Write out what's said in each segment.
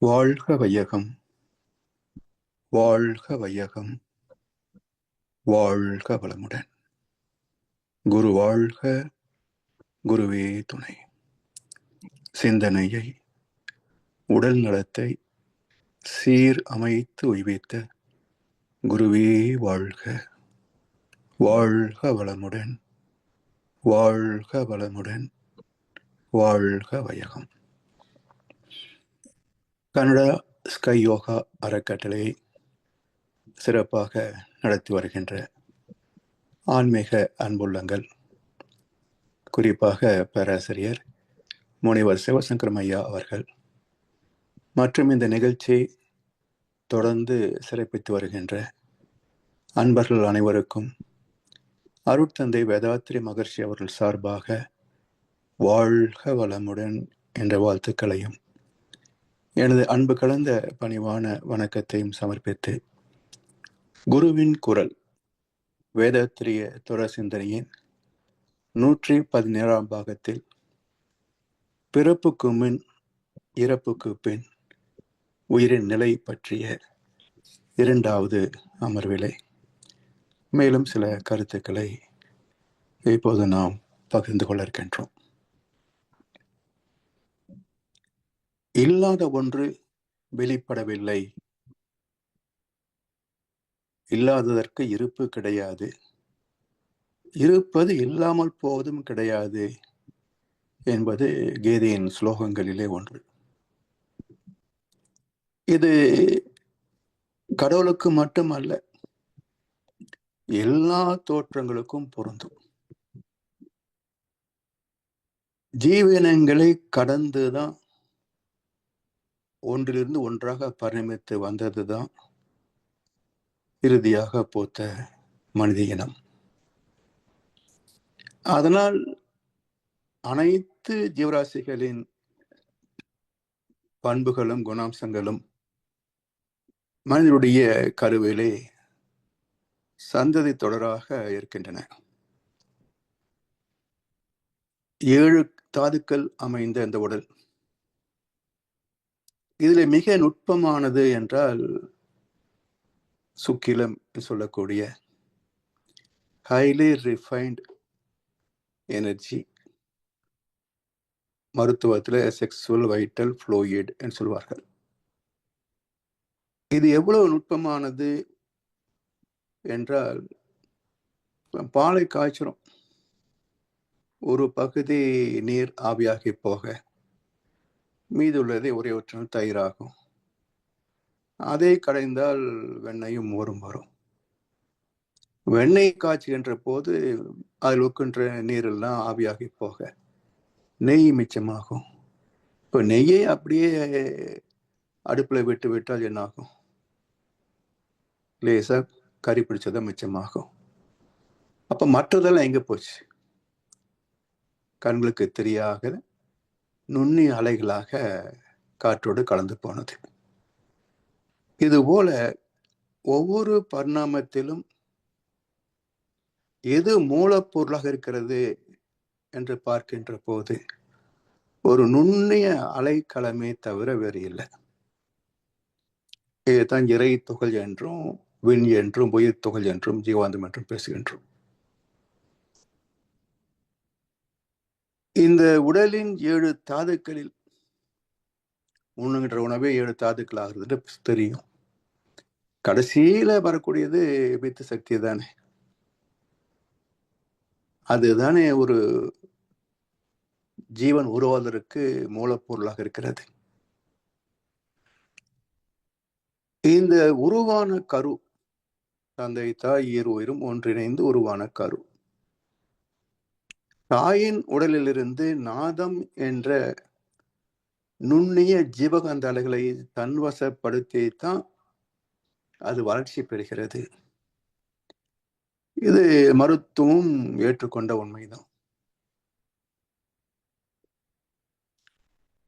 வாழ்க வையகம், வாழ்க வையகம், வாழ்க வளமுடன். குரு வாழ்க, குருவே துணை. சிந்தனையை, உடல் நலத்தை சீர் அமைத்து உய்வித்த குருவே வாழ்க. வாழ்க வளமுடன், வாழ்க வளமுடன், வாழ்க வையகம். கனடா ஸ்கை யோகா அறக்கட்டளையை சிறப்பாக நடத்தி வருகின்ற ஆன்மீக அன்புள்ளங்கள், குறிப்பாக பேராசிரியர் முனைவர் சிவசங்கரம் ஐயா அவர்கள் மற்றும் இந்த நிகழ்ச்சியை தொடர்ந்து சிறப்பித்து வருகின்ற அன்பர்கள் அனைவருக்கும் அருட்தந்தை வேதாத்ரி மகர்ஷி அவர்கள் சார்பாக வாழ்க வளமுடன் என்ற வாழ்த்துக்களையும் எனது அன்பு கலந்த பணிவான வணக்கத்தையும் சமர்ப்பித்து, குருவின் குரல் வேதாத்திரிய தொடர் சிந்தனையின் 117ஆம் பாகத்தில் பிறப்புக்கு முன் இறப்புக்கு பின் உயிரின் நிலை பற்றிய 2வது அமர்விலை மேலும் சில கருத்துக்களை இப்போது நாம் பகிர்ந்து கொள்ள இருக்கின்றோம். இல்லாத ஒன்று வெளிப்படவில்லை, இல்லாததற்கு இருப்பு கிடையாது, இருப்பது இல்லாமல் போவதும் கிடையாது என்பது கீதையின் ஸ்லோகங்களிலே ஒன்று. இது கடவுளுக்கு மட்டுமல்ல, எல்லா தோற்றங்களுக்கும் பொருந்தும். ஜீவனங்களை கடந்துதான் ஒன்றிலிருந்து ஒன்றாக பரிணமித்து வந்ததுதான் இறுதியாக போத்த மனித இனம். அதனால் அனைத்து ஜீவராசிகளின் பண்புகளும் குணாம்சங்களும் மனிதனுடைய கருவிலே சந்ததி தொடராக இருக்கின்றன. 7 தாதுக்கள் அமைந்த இந்த உடல், இதில் மிக நுட்பமானது என்றால் சுக்கிலம் சொல்லக்கூடிய ஹைலி ரிஃபைன்ட் எனர்ஜி, மருத்துவத்தில் செக்ஸுவல் வைட்டல் ஃப்ளூயிட் என்று சொல்வார்கள். இது எவ்வளவு நுட்பமானது என்றால், பாலை காய்ச்சலும் ஒரு பகுதி நீர் ஆவியாகி போக மீதுள்ளதை ஒரே ஒற்றால் தயிராகும். அதை கடைந்தால் வெண்ணையும் மோரும் வரும். வெண்ணெய் காய்ச்சுகின்ற போது அதில் உட்கின்ற நீரெல்லாம் ஆவியாகி போக நெய் மிச்சமாகும். இப்போ நெய்யை அப்படியே அடுப்பில் விட்டு விட்டால் என்னாகும்? லேசாக கறி பிடிச்சதான் மிச்சமாகும். அப்போ மற்றதெல்லாம் எங்கே போச்சு? கண்களுக்கு தெரியாத நுண்ணிய அலைகளாக காற்றோடு கலந்து போனது. இதுபோல ஒவ்வொரு பரிணாமத்திலும் எது மூலப்பொருளாக இருக்கிறது என்று பார்க்கின்ற போது ஒரு நுண்ணிய அலைக்களமே தவிர வேறு இல்லை. இதுதான் இறை துகள் என்றும் விண் என்றும் உயிர் துகள் என்றும் ஜீவாந்தம் என்றும் பேசுகின்றோம். இந்த உடலின் 7 தாதுக்களில் உண்ணுகின்ற உணவே 7 தாதுக்கள் ஆகுறது தெரியும். கடைசியில வரக்கூடியது வித்து சக்தி தானே. அதுதானே ஒரு ஜீவன் உருவாவதற்கு மூலப்பொருளாக இருக்கிறது. இந்த உருவான கரு, தந்தை தாய் இரு உயிரும் ஒன்றிணைந்து உருவான கரு, தாயின் உடலிலிருந்து நாதம் என்ற நுண்ணிய ஜீவகாந்த அலைகளை தன்வசப்படுத்தித்தான் அது வளர்ச்சி பெறுகிறது. இது மருத்துவம் ஏற்றுக்கொண்ட உண்மைதான்.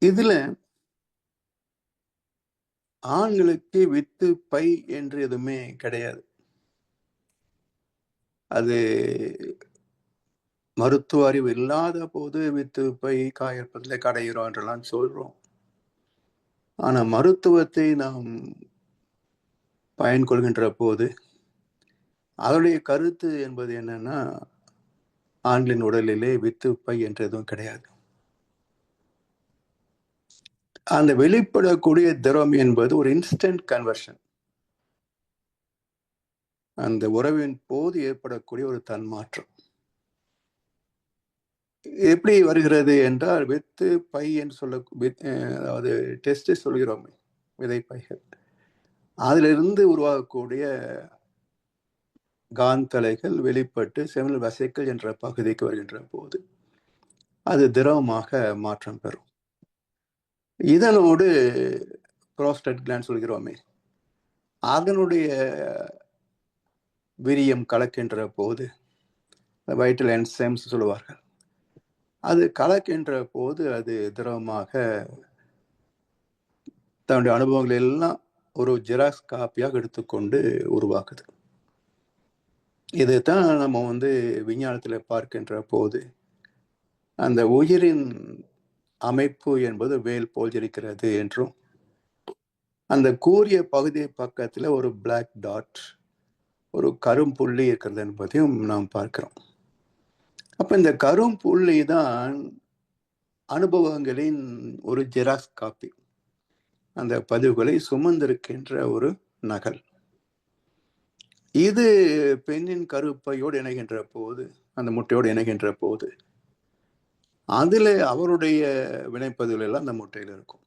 இதுல ஆண்களுக்கு வித்து பை என்று எதுவுமே கிடையாது. அது மருத்துவ அறிவு இல்லாத போது வித்து பை காயற்பதில் கடையிறோம் என்றெல்லாம் சொல்றோம். ஆனா மருத்துவத்தை நாம் பயன் கொள்கின்ற போது அதனுடைய கருத்து என்பது என்னன்னா, ஆண்களின் உடலிலே வித்து பை என்று எதுவும் கிடையாது. அந்த வெளிப்படக்கூடிய திரவம் என்பது ஒரு இன்ஸ்டன்ட் கன்வர்ஷன். அந்த உறவின் போது ஏற்படக்கூடிய ஒரு தன்மாற்றம். எப்படி வருகிறது என்றால், வித்து பை என்று சொல்ல, அதாவது டெஸ்ட் சொல்கிறோமே, விதைப்பைகள், அதிலிருந்து உருவாகக்கூடிய காந்தலைகள் வெளிப்பட்டு செமினல் வெசிக்கிள் என்ற பகுதிக்கு வருகின்ற போது அது திரவமாக மாற்றம் பெறும். இதனோடு புரோஸ்டேட் கிளாண்ட் சொல்கிறோமே, அதனுடைய வீரியம் கலக்கின்ற போது வைட்டல் என்சைம்ஸ் சொல்லுவார்கள், அது கலக்கின்ற போது அது திரவமாக தன்னுடைய அனுபவங்கள் எல்லாம் ஒரு ஜெராக்ஸ் காப்பியாக எடுத்துக்கொண்டு உருவாக்குது. இதுதான் நம்ம விஞ்ஞானத்தில் பார்க்கின்ற போது அந்த உயிரின் அமைப்பு என்பது வேல் போல் இருக்கிறது என்றும், அந்த கூரிய பகுதி பக்கத்தில் ஒரு பிளாக் டாட், ஒரு கரும்புள்ளி இருக்கிறது என்பதையும் நாம் பார்க்கிறோம். அப்ப இந்த கரும்புள்ளி தான் அனுபவங்களின் ஒரு ஜெராக்ஸ் காப்பி, அந்த பதிவுகளை சுமந்திருக்கின்ற ஒரு நகல். இது பெண்ணின் கருப்பையோடு இணைகின்ற போது, அந்த முட்டையோடு இணைகின்ற போது, அதில் அவருடைய வினைப்பதிவுகள் எல்லாம் அந்த முட்டையில் இருக்கும்.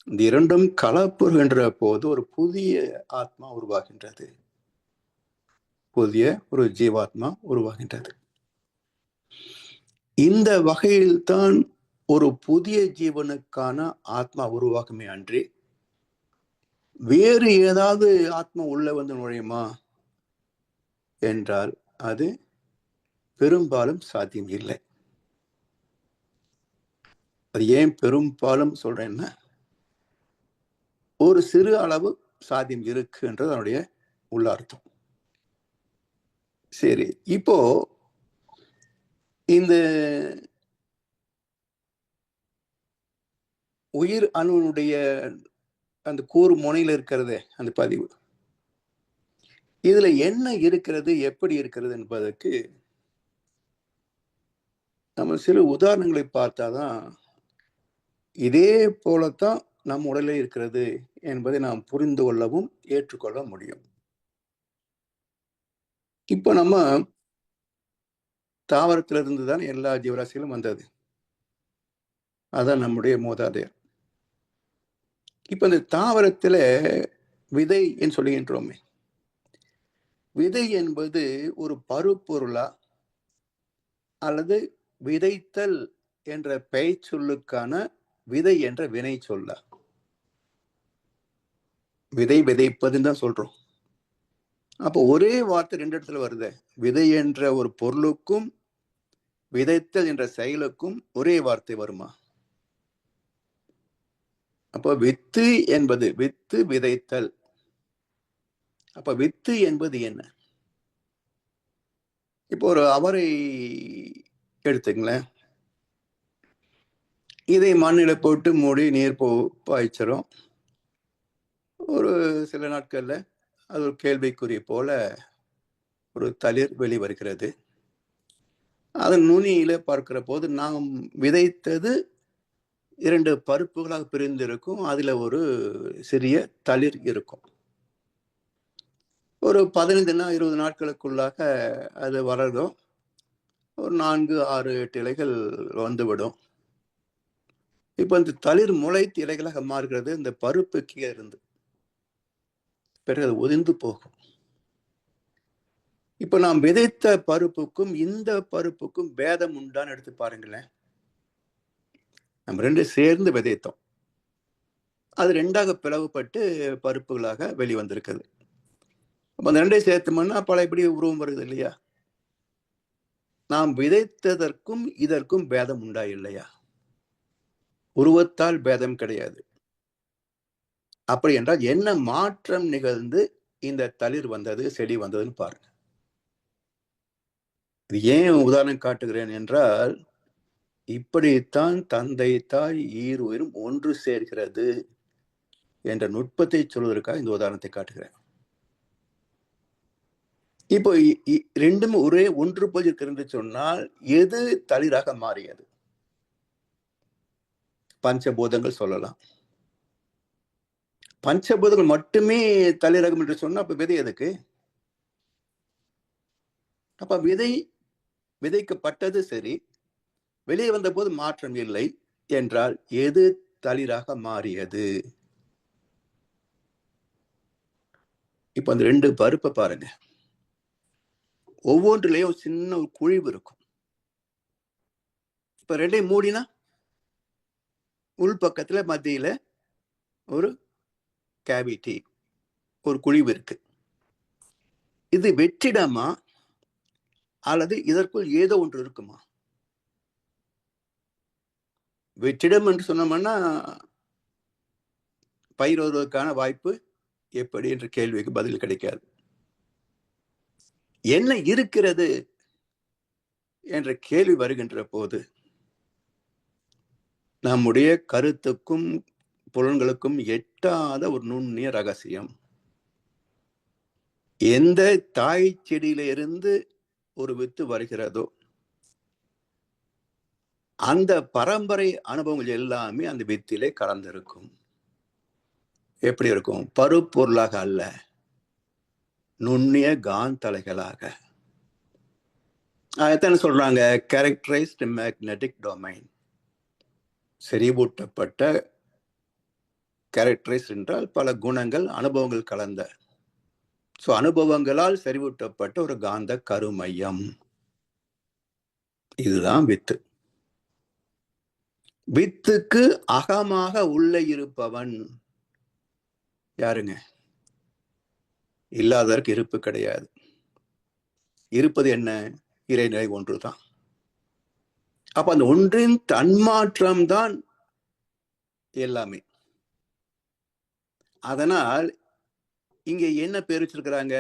இந்த இரண்டும் கலப்புகின்ற போது ஒரு புதிய ஆத்மா உருவாகின்றது, புதிய ஒரு ஜீவாத்மா உருவாகின்றது. இந்த வகையில் தான் ஒரு புதிய ஜீவனுக்கான ஆத்மா உருவாகுமே அன்றி வேறு ஏதாவது ஆத்மா உள்ள நுழையுமா என்றால் அது பெரும்பாலும் சாத்தியம் இல்லை. அது ஏன் பெரும்பாலும் சொல்றேன்னா, ஒரு சிறு அளவு சாத்தியம் இருக்குன்றது அதனுடைய உள்ளார்த்தம். சரி, இப்போ இந்த உயிர் அணுனுடைய அந்த கூறு முனையில் இருக்கிறதே அந்த பதிவு, இதுல என்ன இருக்கிறது, எப்படி இருக்கிறது என்பதற்கு நம்ம சில உதாரணங்களை பார்த்தாதான் இதே போலத்தான் நம் உடலில் இருக்கிறது என்பதை நாம் புரிந்து கொள்ளவும் ஏற்றுக்கொள்ள முடியும். இப்ப நம்ம தாவரத்திலிருந்து தான் எல்லா ஜீவராசிகளும் வந்தது, அதான் நம்முடைய மூதாதையர். இப்ப இந்த தாவரத்துல விதை என்று சொல்லுகின்றோமே, விதை என்பது ஒரு பருப்பொருளா அல்லது விதைத்தல் என்ற பெயர் சொல்லுக்கான விதை என்ற வினை சொல்ல? விதை விதைப்பதுன்னு தான் சொல்றோம். அப்போ ஒரே வார்த்தை ரெண்டு இடத்துல வருது. விதை என்ற ஒரு பொருளுக்கும் விதைத்தல் என்ற செயலுக்கும் ஒரே வார்த்தை வருமா? அப்போ வித்து என்பது வித்து விதைத்தல். அப்ப வித்து என்பது என்ன? இப்போ ஒரு அவரை எடுத்துங்களேன், இதை மண்ணில போட்டு மூடி நீர் பாய்ச்சறோம். ஒரு சில நாட்கள்ல அது ஒரு கேள்விக்குறி போல ஒரு தளிர் வெளிவருகிறது. அதன் நுனியில பார்க்கிற போது நாம் விதைத்தது 2 பருப்புகளாக பிரிந்திருக்கும். அதுல ஒரு சிறிய தளிர் இருக்கும். ஒரு 15-20 நாட்களுக்குள்ளாக அது வளரும். ஒரு 4, 6, 8 இலைகள் வந்துவிடும். இப்ப இந்த தளிர் முளைத்து இலைகளாக மாறுகிறது. இந்த பருப்பு கீழே இருந்து பிறகு அது உதிர்ந்து போகும். இப்ப நாம் விதைத்த பருப்புக்கும் இந்த பருப்புக்கும் பேதம் உண்டான்னு எடுத்து பாருங்களேன். நம்ம 2 சேர்ந்து விதைத்தோம், அது 2ஆக பிளவுபட்டு பருப்புகளாக வெளிவந்திருக்குது. அப்ப அந்த 2ஐயும் சேர்த்தோம்னா பழையபடி உருவம் வருது இல்லையா? நாம் விதைத்ததற்கும் இதற்கும் பேதம் உண்டா இல்லையா? உருவத்தால் பேதம் கிடையாது. அப்படி என்றால் என்ன மாற்றம் நிகழ்ந்து இந்த தளிர் வந்தது, செடி வந்ததுன்னு பாருங்க. இது ஏன் உதாரணம் காட்டுகிறேன் என்றால், இப்படித்தான் தந்தை தாய் ஈருயிரும் ஒன்று சேர்கிறது என்ற நுட்பத்தை சொல்வதற்காக இந்த உதாரணத்தை காட்டுகிறேன். இப்போ ரெண்டுமே ஒரே ஒன்று போல் இருக்கிறது சொன்னால் எது தளிராக மாறியது? பஞ்சபூதங்கள் சொல்லலாம். பஞ்சபூதங்கள் மட்டுமே தளிரகம் என்று சொன்னா அப்ப விதை எதுக்கு? அப்ப விதைக்கப்பட்டது சரி, வெளியே வந்த போது மாற்றம் இல்லை என்றால் எது தளிராக மாறியது? இப்ப அந்த 2 பருப்பை பாருங்க. ஒவ்வொன்றிலையும் சின்ன ஒரு குழிவு இருக்கும். இப்ப 2ஐயும் மூடினா உள் பக்கத்துல மத்தியில ஒரு கேவிட்டி, ஒரு குழிவு இருக்கு. இது வெற்றிடமா அல்லது இதற்குள் ஏதோ ஒன்று இருக்குமா? வெற்றிடம் என்று சொன்னோம்னா பயிர் வருவதற்கான வாய்ப்பு எப்படி என்ற கேள்விக்கு பதில் கிடைக்காது. என்ன இருக்கிறது என்ற கேள்வி வருகின்ற போது நம்முடைய கருத்துக்கும் புலன்களுக்கும் எட்டாத ஒரு நுண்ணிய ரகசியம். எந்த தாய் செடியில இருந்து ஒரு வித்து வருகிறதோ அந்த பரம்பரை அனுபவங்கள் எல்லாமே அந்த வித்திலே கலந்திருக்கும். எப்படி இருக்கும்? பருப்பொருளாக அல்ல, நுண்ணிய காந்தலைகளாக. அதைத்தான் சொல்றாங்க கேரக்டரைஸ்டு மேக்னெட்டிக் டொமைன். செறிவூட்டப்பட்ட, கேரக்டரைஸ் என்றால் பல குணங்கள் அனுபவங்கள் கலந்த, அனுபவங்களால் செறிவூட்டப்பட்ட ஒரு காந்த கருமையம். இதுதான் வித்து. வித்துக்கு அகமாக உள்ளே இருப்பவன் யாருங்க? இல்லாததற்கு இருப்பு கிடையாது. இருப்பது என்ன? இறைநிலை ஒன்றுதான். அப்ப அந்த ஒன்றின் தன்மாற்றம் தான் எல்லாமே. அதனால் இங்க என்ன பேர் வச்சிருக்கிறாங்க?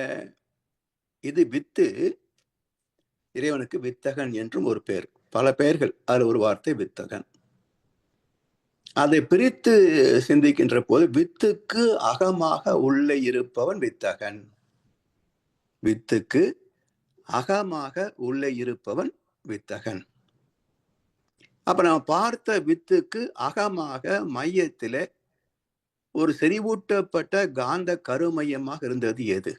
இது வித்து, இறைவனுக்கு வித்தகன் என்றும் ஒரு பெயர். பல பெயர்கள், அதுல ஒரு வார்த்தை வித்தகன். அதை பிரித்து சிந்திக்கின்ற போது வித்துக்கு அகமாக உள்ளே இருப்பவன் வித்தகன். வித்துக்கு அகமாக உள்ளே இருப்பவன் வித்தகன். அப்ப நாம் பார்த்த வித்துக்கு அகமாக மையத்திலே ஒரு செறிவூட்டப்பட்ட காந்த கருமையமாக இருந்தது எது?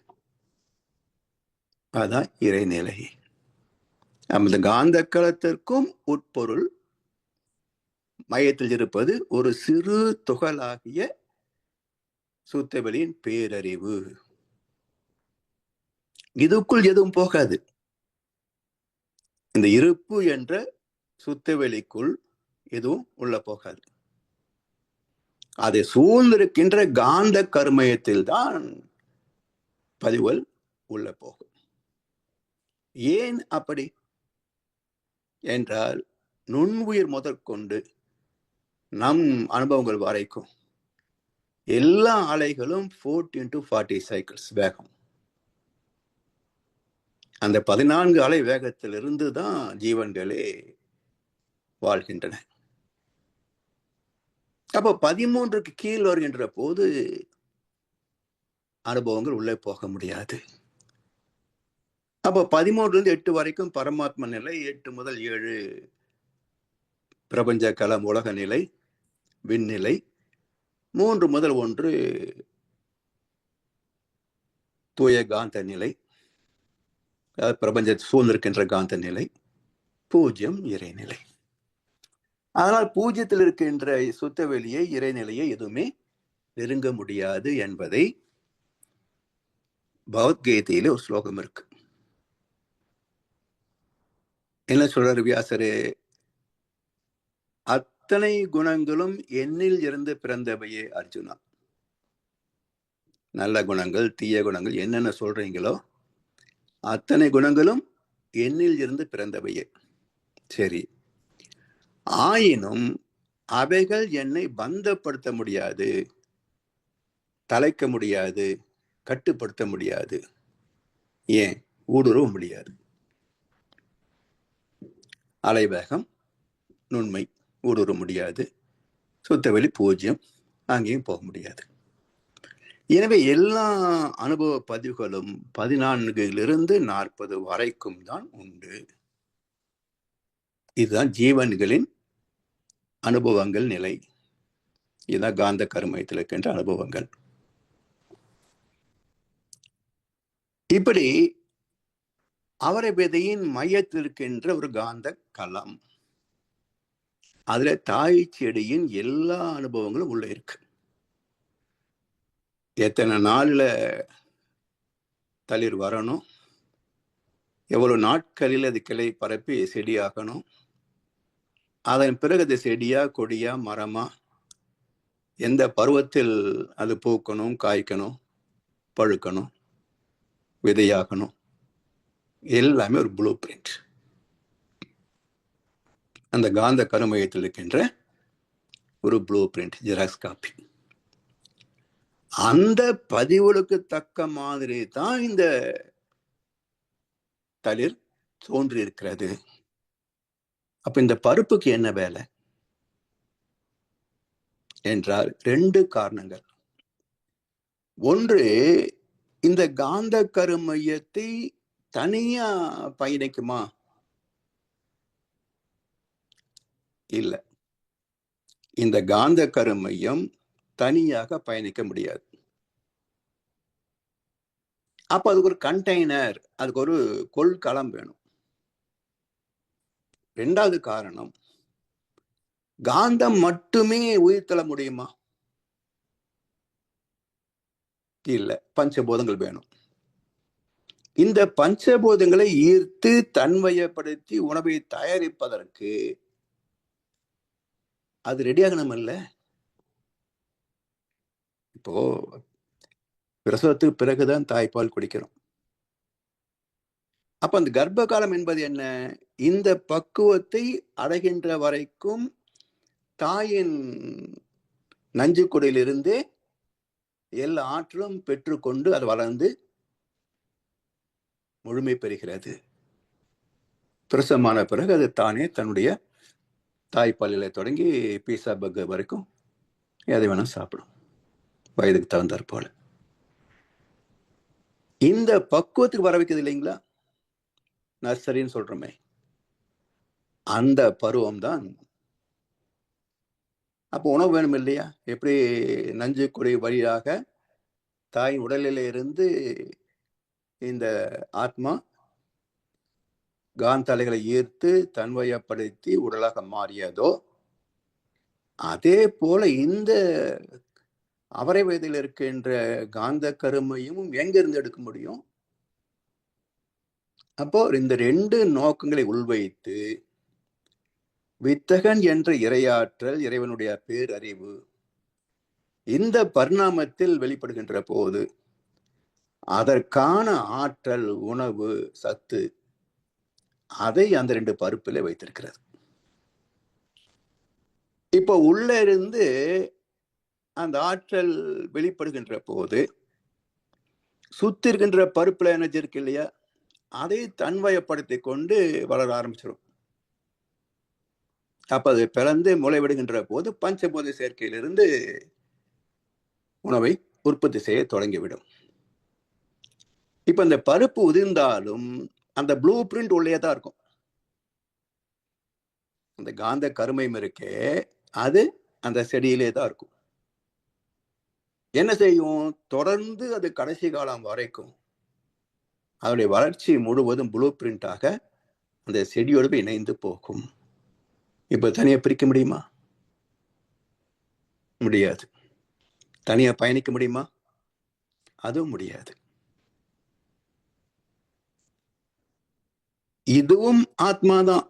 அதான் இறைநிலை. அந்த காந்த களத்திற்கும் உட்பொருள் மையத்தில் இருப்பது ஒரு சிறு துகளாகிய சுத்தவெளியின் பேரறிவு. இதுக்குள் எதுவும் போகாது. இந்த இருப்பு என்ற சுத்தவெளிக்குள் எதுவும் உள்ள போகாது. அதை சூழ்ந்திருக்கின்ற காந்த கருமயத்தில் தான் பதிவுகள் உள்ள போகும். ஏன் அப்படி என்றால், நுண்ணுயிர் முதற்கொண்டு நம் அனுபவங்கள் வரைக்கும் எல்லா அலைகளும் 40 சைக்கிள்ஸ் வேகம். அந்த 14 அலை வேகத்திலிருந்து தான் ஜீவன்களே வாழ்கின்றன. அப்போ 13க்கு கீழ் வருகின்ற போது அனுபவங்கள் உள்ளே போக முடியாது. அப்போ 13 8 வரைக்கும் பரமாத்ம நிலை, 8 முதல் 7 பிரபஞ்ச களம் உலக நிலை, விண்ணிலை, 3 முதல் 1 தூய காந்த நிலை, பிரபஞ்ச சூழ்ந்திருக்கின்ற காந்த நிலை, 0 இறைநிலை. ஆனால் 0த்தில் இருக்கின்ற சுத்தவெளியை, இறைநிலையை எதுவுமே நெருங்க முடியாது என்பதை பகவத்கீதையில ஒரு ஸ்லோகம் இருக்கு. என்ன சொல்றாரு வியாசரே? அத்தனை குணங்களும் என்னில் இருந்து பிறந்தவையே அர்ஜுனா. நல்ல குணங்கள், தீய குணங்கள் என்னென்ன சொல்றீங்களோ அத்தனை குணங்களும் என்னில் இருந்து பிறந்தவையே. சரி, ஆயினும் அவைகள் என்னை பந்தப்படுத்த முடியாது, தலைக்க முடியாது, கட்டுப்படுத்த முடியாது. ஏன்? ஊடுருவ முடியாது. அலைவேகம், நுண்மை ஊடுருவ முடியாது. சுத்தவெளி 0, அங்கேயும் போக முடியாது. எனவே எல்லா அனுபவ பதிவுகளும் 14லிருந்து 40 வரைக்கும் தான் உண்டு. இதுதான் ஜீவன்களின் அனுபவங்கள் நிலை. இதுதான் காந்த கருமையத்தில் இருக்கின்ற அனுபவங்கள். இப்படி அவரை விதையின் மையத்தில் இருக்கின்ற ஒரு காந்த களம், அதுல தாய் செடியின் எல்லா அனுபவங்களும் உள்ள இருக்கு. எத்தனை நாள்ல தளிர் வரணும், எவ்வளவு நாட்களில் அது கிளை பரப்பி செடியாகணும், அதன் பிறகு அது செடியா கொடியா மரமா, எந்த பருவத்தில் அது பூக்கணும், காய்க்கணும், பழுக்கணும், விதையாகணும், எல்லாமே ஒரு ப்ளூ பிரிண்ட். அந்த காந்த கருமையத்தில் இருக்கின்ற ஒரு ப்ளூ பிரிண்ட், ஜெராக்ஸ் காப்பி. அந்த பதிவுகளுக்கு தக்க மாதிரி தான் இந்த தளிர் தோன்றி இருக்கிறது. அப்ப இந்த பருப்புக்கு என்ன வேலை என்றால் 2 காரணங்கள். ஒன்று, இந்த காந்த கருமையத்தை தனியா பயணிக்குமா? இல்ல. இந்த காந்த கருமையம் தனியாக பயணிக்க முடியாது. அப்ப அதுக்கு ஒரு கண்டெய்னர், அதுக்கு ஒரு கொள்கலம் வேணும். 2வது காரணம், காந்தம் மட்டுமே உயிர் தள்ள முடியுமா? இல்ல, பஞ்சபூதங்கள் வேணும். இந்த பஞ்சபூதங்களை ஈர்த்து தன்வயப்படுத்தி உணவை தயாரிப்பதற்கு அது ரெடியாகணும் இல்ல. இப்போ பிரசவத்துக்கு பிறகுதான் தாய்ப்பால் குடிக்கிறோம். அப்ப அந்த கர்ப்ப காலம் என்பது என்ன? இந்த பக்குவத்தை அடைகின்ற வரைக்கும் தாயின் நஞ்சுக்குடையிலிருந்தே எல்லா ஆற்றலும் பெற்றுக்கொண்டு அது வளர்ந்து முழுமை பெறுகிறது. பிரசவமான பிறகு அது தானே தன்னுடைய தாய்ப்பாலில தொடங்கி பீஸா பர்கர் வரைக்கும் எதை வேணா சாப்பிடும், வயதுக்கு தகுந்தாற் போல. இந்த பக்குவத்துக்கு வர வைக்கிறது இல்லைங்களா, நர்சரின்னு சொல்றோமே, அந்த பருவம் தான். அப்போ உணவு வேணும் இல்லையா? எப்படி நஞ்சு குடை வழியாக தாய் உடலில் இருந்து இந்த ஆத்மா காந்தலைகளை ஈர்த்து தன்வயப்படுத்தி உடலாக மாறியதோ, அதே போல இந்த அவரை வயதில் இருக்கின்ற காந்த கருமையும் எங்கிருந்து எடுக்க முடியும்? அப்போ இந்த 2 நோக்கங்களை உள்வைத்து வித்தகன் என்ற இறையாற்றல், இறைவனுடைய பேரறிவு இந்த பரிணாமத்தில் வெளிப்படுகின்ற போது அதற்கான ஆற்றல், உணவு, சத்து, அதை அந்த 2 பருப்பிலே வைத்திருக்கிறது. இப்போ உள்ள இருந்து அந்த ஆற்றல் வெளிப்படுகின்ற போது சுத்தி இருக்கின்ற பருப்புல எனர்ஜி இருக்கு இல்லையா, அதை தன்வயப்படுத்தி கொண்டு வளர ஆரம்பிச்சிடும். அப்ப அது பிறந்து முளை விடுகின்ற போது பஞ்சபூத சேர்க்கையிலிருந்து உணவை உற்பத்தி செய்ய தொடங்கிவிடும். இப்ப இந்த பருப்பு உதிர்ந்தாலும் அந்த ப்ளூ பிரிண்ட் உள்ளே தான் இருக்கும். அந்த காந்த கருமையும் இருக்கே, அது அந்த செடியிலே தான் இருக்கும். என்ன செய்யும்? தொடர்ந்து அது கடைசி காலம் வரைக்கும் அதனுடைய வளர்ச்சி முழுவதும் ப்ளூ பிரிண்டாக அந்த செடியோடு இணைந்து போகும். இப்ப தனியா பிரிக்க முடியுமா? முடியாது. தனியா பயணிக்க முடியுமா? அதுவும் முடியாது. இதுவும் ஆத்மாதான்.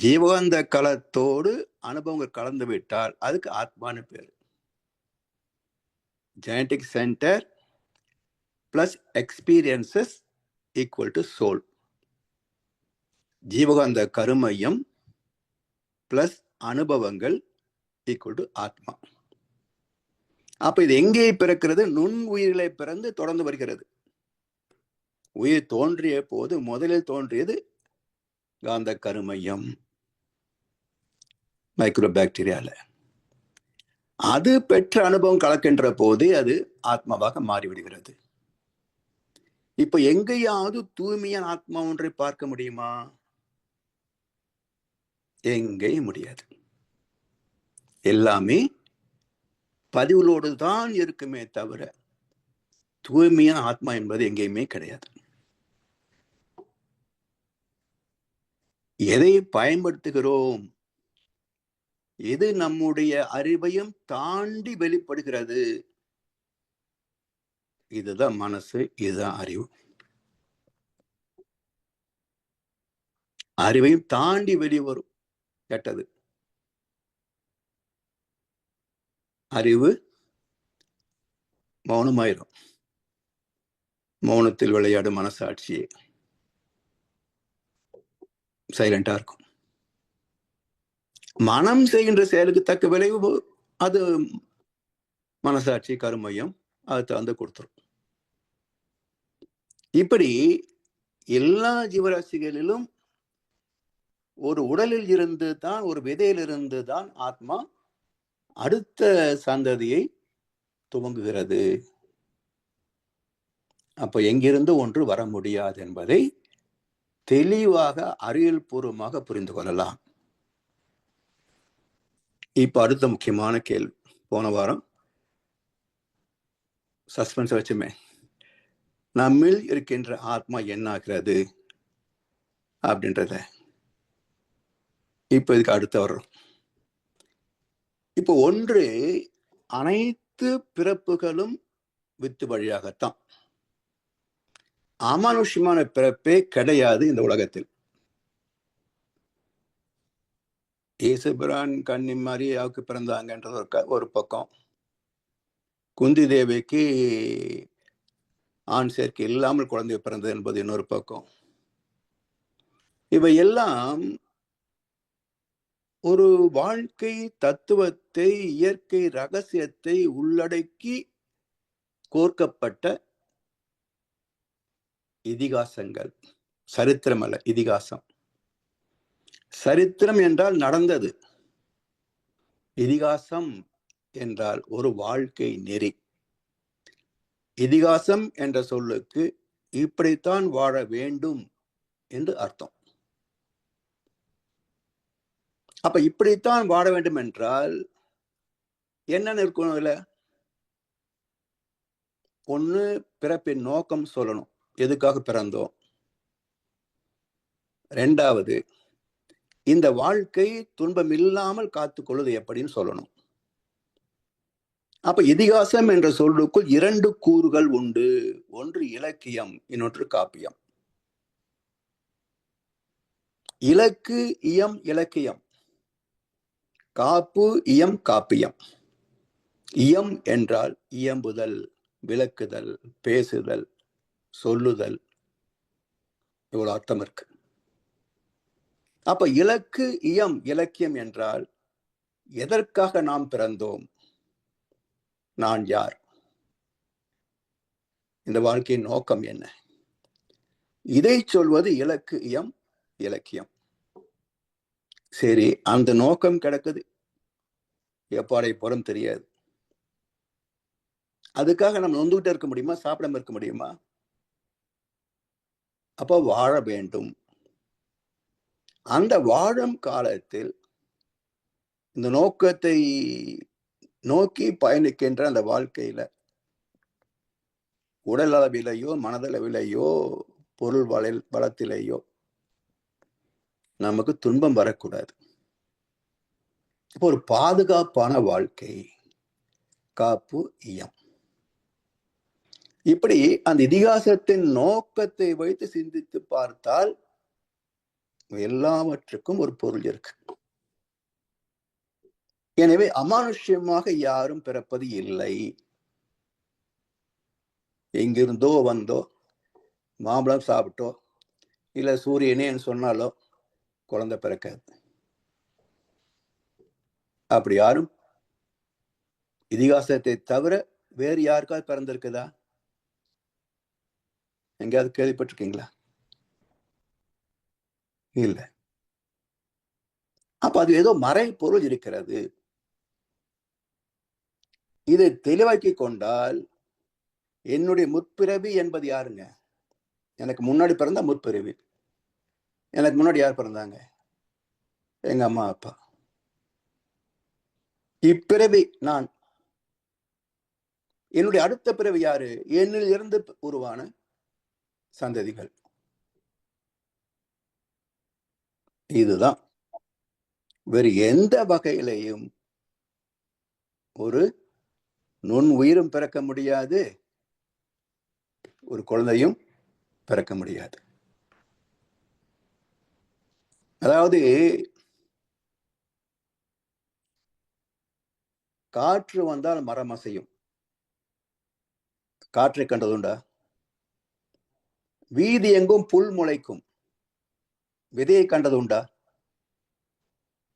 ஜீவாந்த களத்தோடு அனுபவங்கள் கலந்து விட்டால் அதுக்கு ஆத்மான்னு பேரு. Genetic centre plus experiences equal to soul. ஜீவகாந்த கருமையம் பிளஸ் அனுபவங்கள் ஈக்குவல் டு ஆத்மா. அப்ப இது எங்கே பிறக்கிறது? நுண் உயிர்களை பிறந்து தொடர்ந்து வருகிறது. உயிர் தோன்றிய போது முதலில் தோன்றியது காந்த கருமையம், மைக்ரோபாக்டீரியால அது பெற்ற அனுபவம் கலக்கின்ற போதே அது ஆத்மாவாக மாறிவிடுகிறது. இப்ப எங்கேயாவது தூய்மையான ஆத்மா ஒன்றை பார்க்க முடியுமா? எங்கேயும் முடியாது. எல்லாமே பதிவுகளோடு தான் இருக்குமே தவிர தூய்மையான ஆத்மா என்பது எங்கேயுமே கிடையாது. எதை பயன்படுத்துகிறோம், எது நம்முடைய அறிவையும் தாண்டி வெளிப்படுகிறது, இதுதான் மனசு, இதுதான் அறிவு. அறிவையும் தாண்டி வெளிவரும் கெட்டது. அறிவு மௌனமாயிரும். மௌனத்தில் விளையாடும் மனசாட்சியே சைலண்டா இருக்கும். மனம் செய்கின்ற செயலுக்கு தக்க விளைவு அது மனசாட்சி கருமையம் அது தந்து கொடுத்துரும். இப்படி எல்லா ஜீவராசிகளிலும் ஒரு உடலில் இருந்து தான், ஒரு விதையிலிருந்து தான் ஆத்மா அடுத்த சந்ததியை துவங்குகிறது. அப்ப எங்கிருந்து ஒன்று வர முடியாது என்பதை தெளிவாக அறிவியல் பூர்வமாக புரிந்து கொள்ளலாம். இப்ப அடுத்த முக்கியமான கேள்வி, போன வாரம் சஸ்பென்ஸ் வச்சுமே, நம்மில் இருக்கின்ற ஆத்மா என்ன ஆகிறது அப்படின்றத இப்ப இதுக்கு அடுத்த வர்றோம். இப்போ ஒன்று, அனைத்து பிறப்புகளும் வித்து வழியாகத்தான். அமானுஷ்யமான பிறப்பே கிடையாது இந்த உலகத்தில். இயேசுபிரான் கன்னி மரியாவுக்கு பிறந்தாங்கன்றது ஒரு பக்கம், குந்தி தேவிக்கு ஆண் சேர்க்கை இல்லாமல் குழந்தை பிறந்தது என்பது இன்னொரு பக்கம். இவை எல்லாம் ஒரு வாழ்க்கை தத்துவத்தை, இயற்கை ரகசியத்தை உள்ளடக்கி கோர்க்கப்பட்ட இதிகாசங்கள். சரித்திரம் அல்ல, இதிகாசம். சரித்திரம் என்றால் நடந்தது, இதிகாசம் என்றால் ஒரு வாழ்க்கை நெறி. இதிகாசம் என்ற சொல்லுக்கு இப்படித்தான் வாழ வேண்டும் என்று அர்த்தம். அப்ப இப்படித்தான் வாழ வேண்டும் என்றால் என்னன்னு இருக்கணும்? இதுல ஒண்ணு, பிறப்பின் நோக்கம் சொல்லணும், எதுக்காக பிறந்தோம். ரெண்டாவது, இந்த வாழ்க்கை துன்பம் இல்லாமல் காத்துக்கொள்வது எப்படின்னு சொல்லணும். அப்ப இதிகாசம் என்ற சொல்லுக்குள் இரண்டு கூறுகள் உண்டு. ஒன்று இலக்கியம், இன்னொன்று காப்பியம். இலக்கு இயம் இலக்கியம், காப்பு இயம் காப்பியம். இயம் என்றால் இயம்புதல், விளக்குதல், பேசுதல், சொல்லுதல், இவ்வளவு அர்த்தம் இருக்கு. அப்ப இலக்கு இயம் இலக்கியம் என்றால் எதற்காக நாம் பிறந்தோம், நான் யார், இந்த வாழ்க்கையின் நோக்கம் என்ன, இதை சொல்வது இலக்கு இயம் இலக்கியம். சரி, அந்த நோக்கம் கிடக்குது, எப்பாடை புறம் தெரியாது. அதுக்காக நம்ம நொந்துகிட்டே இருக்க முடியுமா? சாப்பிடாம இருக்க முடியுமா? அப்போ வாழ வேண்டும். அந்த வாழும் காலத்தில் இந்த நோக்கத்தை நோக்கி பயணிக்கின்ற அந்த வாழ்க்கையில உடல் அளவிலேயோ மனதளவிலேயோ பொருள் வளத்திலேயோ நமக்கு துன்பம் வரக்கூடாது. இப்போ ஒரு பாதுகாப்பான வாழ்க்கை, காப்பு இயம். இப்படி அந்த இதிகாசத்தின் நோக்கத்தை வைத்து சிந்தித்து பார்த்தால் எல்லாவற்றுக்கும் ஒரு பொருள் இருக்கு. எனவே அமானுஷ்யமாக யாரும் பிறப்பது இல்லை. எங்கிருந்தோ வந்தோ, மாம்பழம் சாப்பிட்டோ, இல்ல சூரியனேன்னு சொன்னாலோ குழந்தை பிறக்காது. அப்படி யாரும் இதிகாசத்தை தவிர வேறு யாருக்காவது பிறந்திருக்குதா? எங்கேயாவது கேள்விப்பட்டிருக்கீங்களா? இல்லை. அப்ப அது ஏதோ மறை பொருள் இருக்கிறது. இதை தெளிவாக்கி கொண்டால் என்னுடைய முற்பிறவி என்பது யாருங்க? எனக்கு முன்னாடி பிறந்தா முற்பிறவி. எனக்கு முன்னாடி யார் பிறந்தாங்க? எங்க அம்மா அப்பா. இப்பிறவி நான். என்னுடைய அடுத்த பிறவி யாரு? என்னில் இருந்து உருவான சந்ததிகள். இதுதான். வேறு எந்த வகையிலையும் ஒரு நுண் உயிரும் பிறக்க முடியாது, ஒரு குழந்தையும் பிறக்க முடியாது. அதாவது காற்று வந்தால் மரம் அசையும். காற்றை கண்டதுண்டா? வீதி எங்கும் புல் முளைக்கும். விதையை கண்டதுண்டா?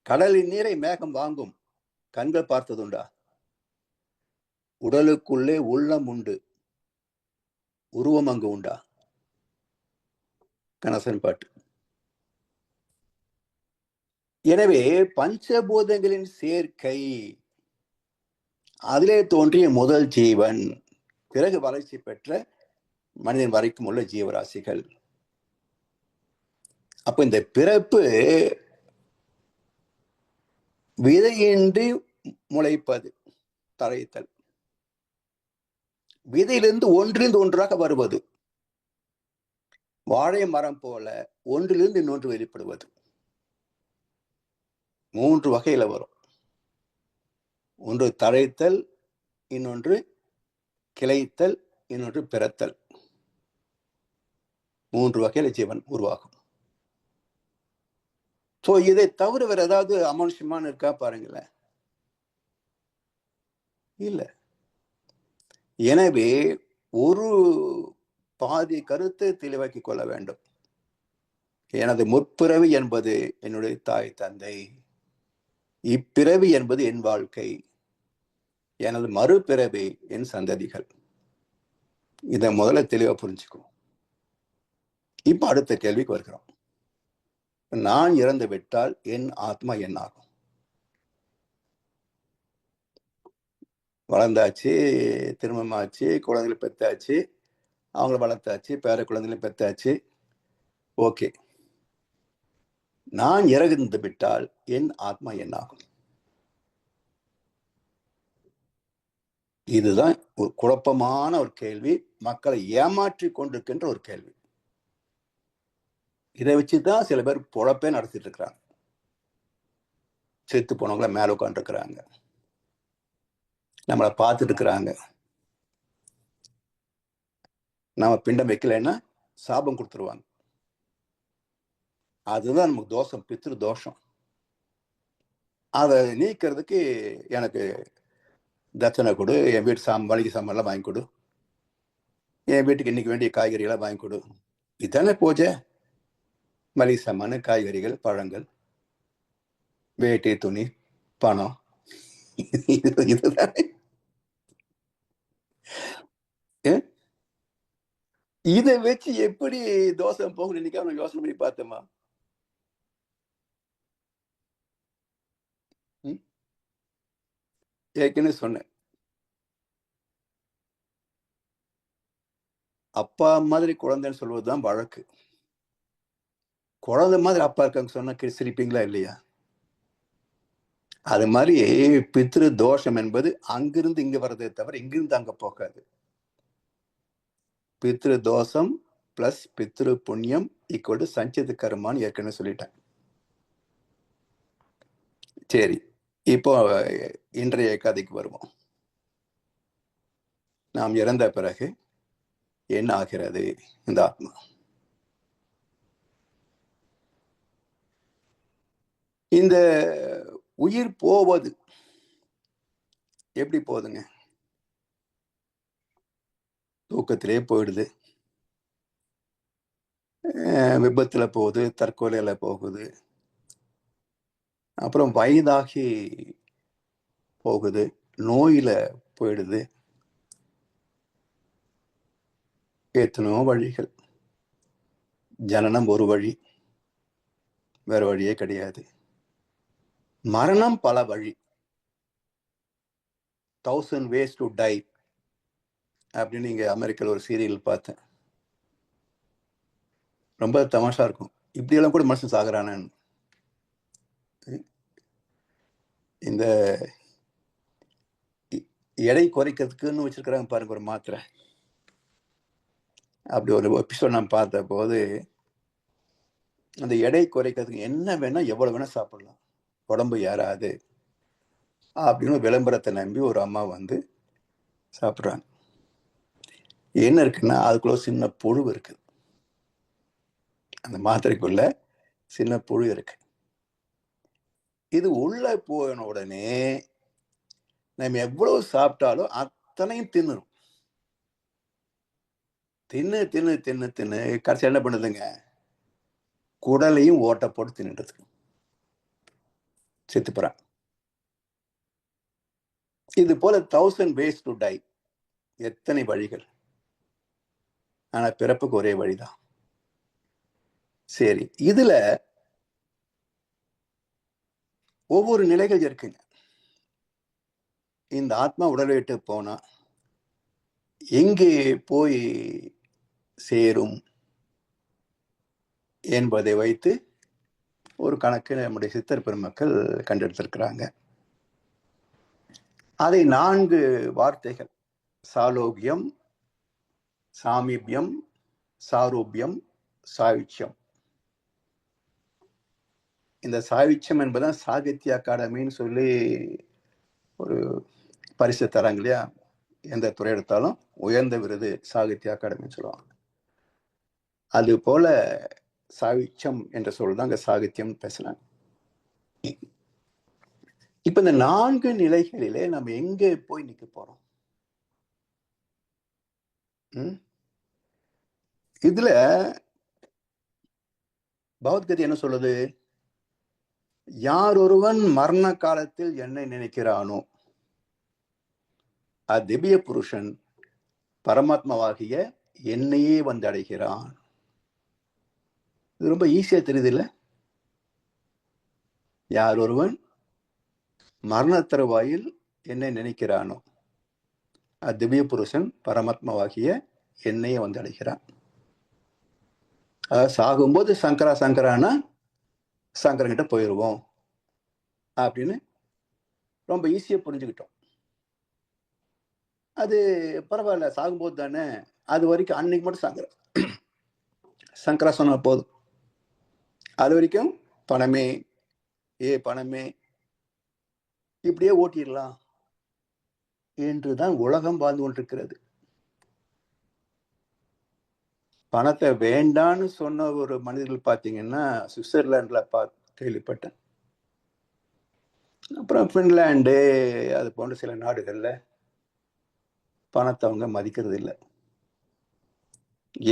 கடலின் நீரை மேகம் வாங்கும். கண்கள் பார்த்ததுண்டா? உடலுக்குள்ளே உள்ளம் உண்டு, உருவம் அங்கு உண்டா? கணசன் பாட்டு. எனவே பஞ்சபூதங்களின் சேர்க்கை, அதிலே தோன்றிய முதல் ஜீவன், பிறகு வளர்ச்சி பெற்ற மனிதன் வரைக்கும் உள்ள ஜீவராசிகள். அப்ப இந்த பிறப்பு விதையின்றி முளைப்பது, தழைத்தல். விதையிலிருந்து ஒன்றிலிருந்து ஒன்றாக வருவது. வாழை மரம் போல ஒன்றிலிருந்து இன்னொன்று வெளிப்படுவது. 3 வகையில வரும். ஒன்று தழைத்தல், இன்னொன்று கிளைத்தல், இன்னொன்று பிறத்தல். 3 வகையில ஜீவன் உருவாகும். சோ இதை தவிர வேற ஏதாவது அமானுஷ்யமான இருக்கா பாருங்களேன். இல்ல. எனவே ஒரு பாதி கருத்தை தெளிவாக்கிக் கொள்ள வேண்டும். எனது முற்பிறவி என்பது என்னுடைய தாய் தந்தை, இப்பிறவி என்பது என் வாழ்க்கை, எனது மறுபிறவி என் சந்ததிகள். இதை முதல்ல தெளிவா புரிஞ்சுக்கும். இப்ப அடுத்த கேள்விக்கு வருகிறோம். நான் இறந்து விட்டால் என் ஆத்மா என்ன ஆகும்? வளர்ந்தாச்சு, திருமணமாச்சு, குழந்தைகளை பெத்தாச்சு, அவங்கள வளர்த்தாச்சு, பேர குழந்தைகளை பெத்தாச்சு. ஓகே, நான் இறந்து விட்டால் என் ஆத்மா என்ன ஆகும்? இதுதான் ஒரு குழப்பமான ஒரு கேள்வி, மக்களை ஏமாற்றி கொண்டிருக்கின்ற ஒரு கேள்வி. இதை வச்சுதான் சில பேர் பொழப்பே நடத்திட்டு இருக்கிறாங்க. செத்து போனவங்கள மேல உட்காந்து இருக்கிறாங்க, நம்மளை பார்த்துட்டு இருக்கிறாங்க. நாம பிண்டம் வைக்கலைன்னா சாபம் கொடுத்துருவாங்க. அதுதான் நமக்கு தோஷம், பித்ரு தோஷம். அதை நீக்கிறதுக்கு எனக்கு தட்சணை கொடு, என் வீட்டு மளிகை சாமான்லாம் வாங்கி கொடு, என் வீட்டுக்கு இன்னைக்கு வேண்டிய காய்கறிகளை வாங்கி கொடு. இதுதானே பூஜை. மளிகை சாமான், காய்கறிகள், பழங்கள், வேட்டி, துணி, பணம், இதுதானே. இதை வச்சு எப்படி தோஷம் போகணும் இன்னைக்கு அவன் யோசனை பண்ணி பார்த்தோமா? ஏற்கனவே சொன்னேன், அப்பா மாதிரி குழந்தைன்னு சொல்வதுதான் வழக்கு. குழந்தை மாதிரி அப்பா இருக்காங்க சொன்னா சிரிப்பீங்களா இல்லையா? அது மாதிரி பித்ரு தோஷம் என்பது அங்கிருந்து இங்க வர்றதே தவிர இங்கிருந்து அங்க போகாது. பித்ரு தோஷம் பிளஸ் பித்ரு புண்ணியம் ஈக்குவல் டு சஞ்சித கர்மான்னு ஏற்கனவே சொல்லிட்டேன். சரி, இப்போ இன்றைய கதைக்கு வருவோம். நாம் இறந்த பிறகு என்ன ஆகிறது இந்த ஆத்மா? இந்த உயிர் போவது எப்படி போகுதுங்க? தூக்கத்திலே போயிடுது, விபத்துல போகுது, தற்கொலையில போகுது, அப்புறம் வயதாகி போகுது, நோயில போயிடுது. எத்தனோ வழிகள். ஜனனம் ஒரு வழி, வேற வழியே கிடையாது. மரணம் பல வழி. 1000 ways to die அப்படின்னு இங்க அமெரிக்காவில் ஒரு சீரியல் பார்த்தேன். ரொம்ப தமாஷா இருக்கும். இப்படியெல்லாம் கூட மனுஷன் சாகுறானு. இந்த எடை குறைக்கிறதுக்குன்னு வச்சிருக்கிறாங்க பாருங்க ஒரு மாத்திரை. அப்படி ஒரு எபிசோட் நான் பார்த்த போது, அந்த எடை குறைக்கிறதுக்கு என்ன வேணா எவ்வளவு வேணா சாப்பிடலாம், உடம்பு ஏறாது அப்படின்னு விளம்பரத்தை நம்பி ஒரு அம்மா வந்து சாப்பிட்றாங்க. என்ன இருக்குன்னா அதுக்குள்ள சின்ன புழு இருக்கு. அந்த மாத்திரைக்குள்ள சின்ன புழு இருக்கு. இது உள்ள போன உடனே நம்ம எவ்வளவு சாப்பிட்டாலும் அத்தனையும் தின்னுரும். தின்னு தின்னு தின்னு தின்னு கடைசி என்ன பண்ணுதுங்க, குடலையும் ஓட்ட போட்டு தின்னுடுது, செத்து போறான். இது போல 1000 ways to die, எத்தனை வழிகள். ஆனா பிறப்புக்கு ஒரே வழிதான். சரி, இதுல ஒவ்வொரு நிலைகள் இருக்குங்க. இந்த ஆத்மா உடலை விட்டு போனா எங்கே போய் சேரும் என்பதை வைத்து ஒரு கணக்கு நம்முடைய சித்தர் பெருமக்கள் கண்டெடுத்திருக்கிறாங்க. அதை 4 வார்த்தைகள், சாலோக்கியம், சாமீபியம், சாரூபியம், சாயுச்சியம். இந்த சாயுச்சியம் என்பதான் சாகித்ய அகாடமின்னு சொல்லி ஒரு பரிசு தராங்க இல்லையா, எந்த துறை எடுத்தாலும் உயர்ந்த விருது சாகித்ய அகாடமின்னு சொல்லுவாங்க. அது போல சாயுச்சியம் என்ற சொல் தான் அங்க சாகித்யம் பேசலாம். இப்ப இந்த 4 நிலைகளிலே நம்ம எங்கே போய் நிக்க போறோம்? இதுல பகவத்கீதை என்ன சொல்லுது? யார் ஒருவன் மரண காலத்தில் என்னை நினைக்கிறானோ திவ்ய புருஷன் பரமாத்மாவாகிய என்னையே வந்து அடைகிறான். இது ரொம்ப ஈஸியா தெரியுது இல்ல? யார் ஒருவன் மரண தருவாயில் என்னை நினைக்கிறானோ திவ்ய புருஷன் பரமாத்மாவாகிய என்னையே வந்து அடைகிறான். சாகும்போது சங்கரா சங்கரானா சங்கரன்கிட்ட போயிடுவோம் அப்படின்னு ரொம்ப ஈஸியா புரிஞ்சுக்கிட்டோம். அது பரவாயில்ல, சாகும்போது தானே, அது வரைக்கும் அன்னைக்கு மட்டும் சங்கரா சொன்ன போதும், அது வரைக்கும் பணமே பணமே இப்படியே ஓட்டிடலாம் என்றுதான் உலகம் வாழ்ந்து கொண்டிருக்கிறது. பணத்தை வேண்டான்னு சொன்ன ஒரு மனிதர்கள் பார்த்தீங்கன்னா சுவிட்சர்லாந்துல கேள்விப்பட்டேன். அப்புறம் பின்லாண்டு, அது போன்ற சில நாடுகள்ல பணத்தை அவங்க மதிக்கிறது இல்லை.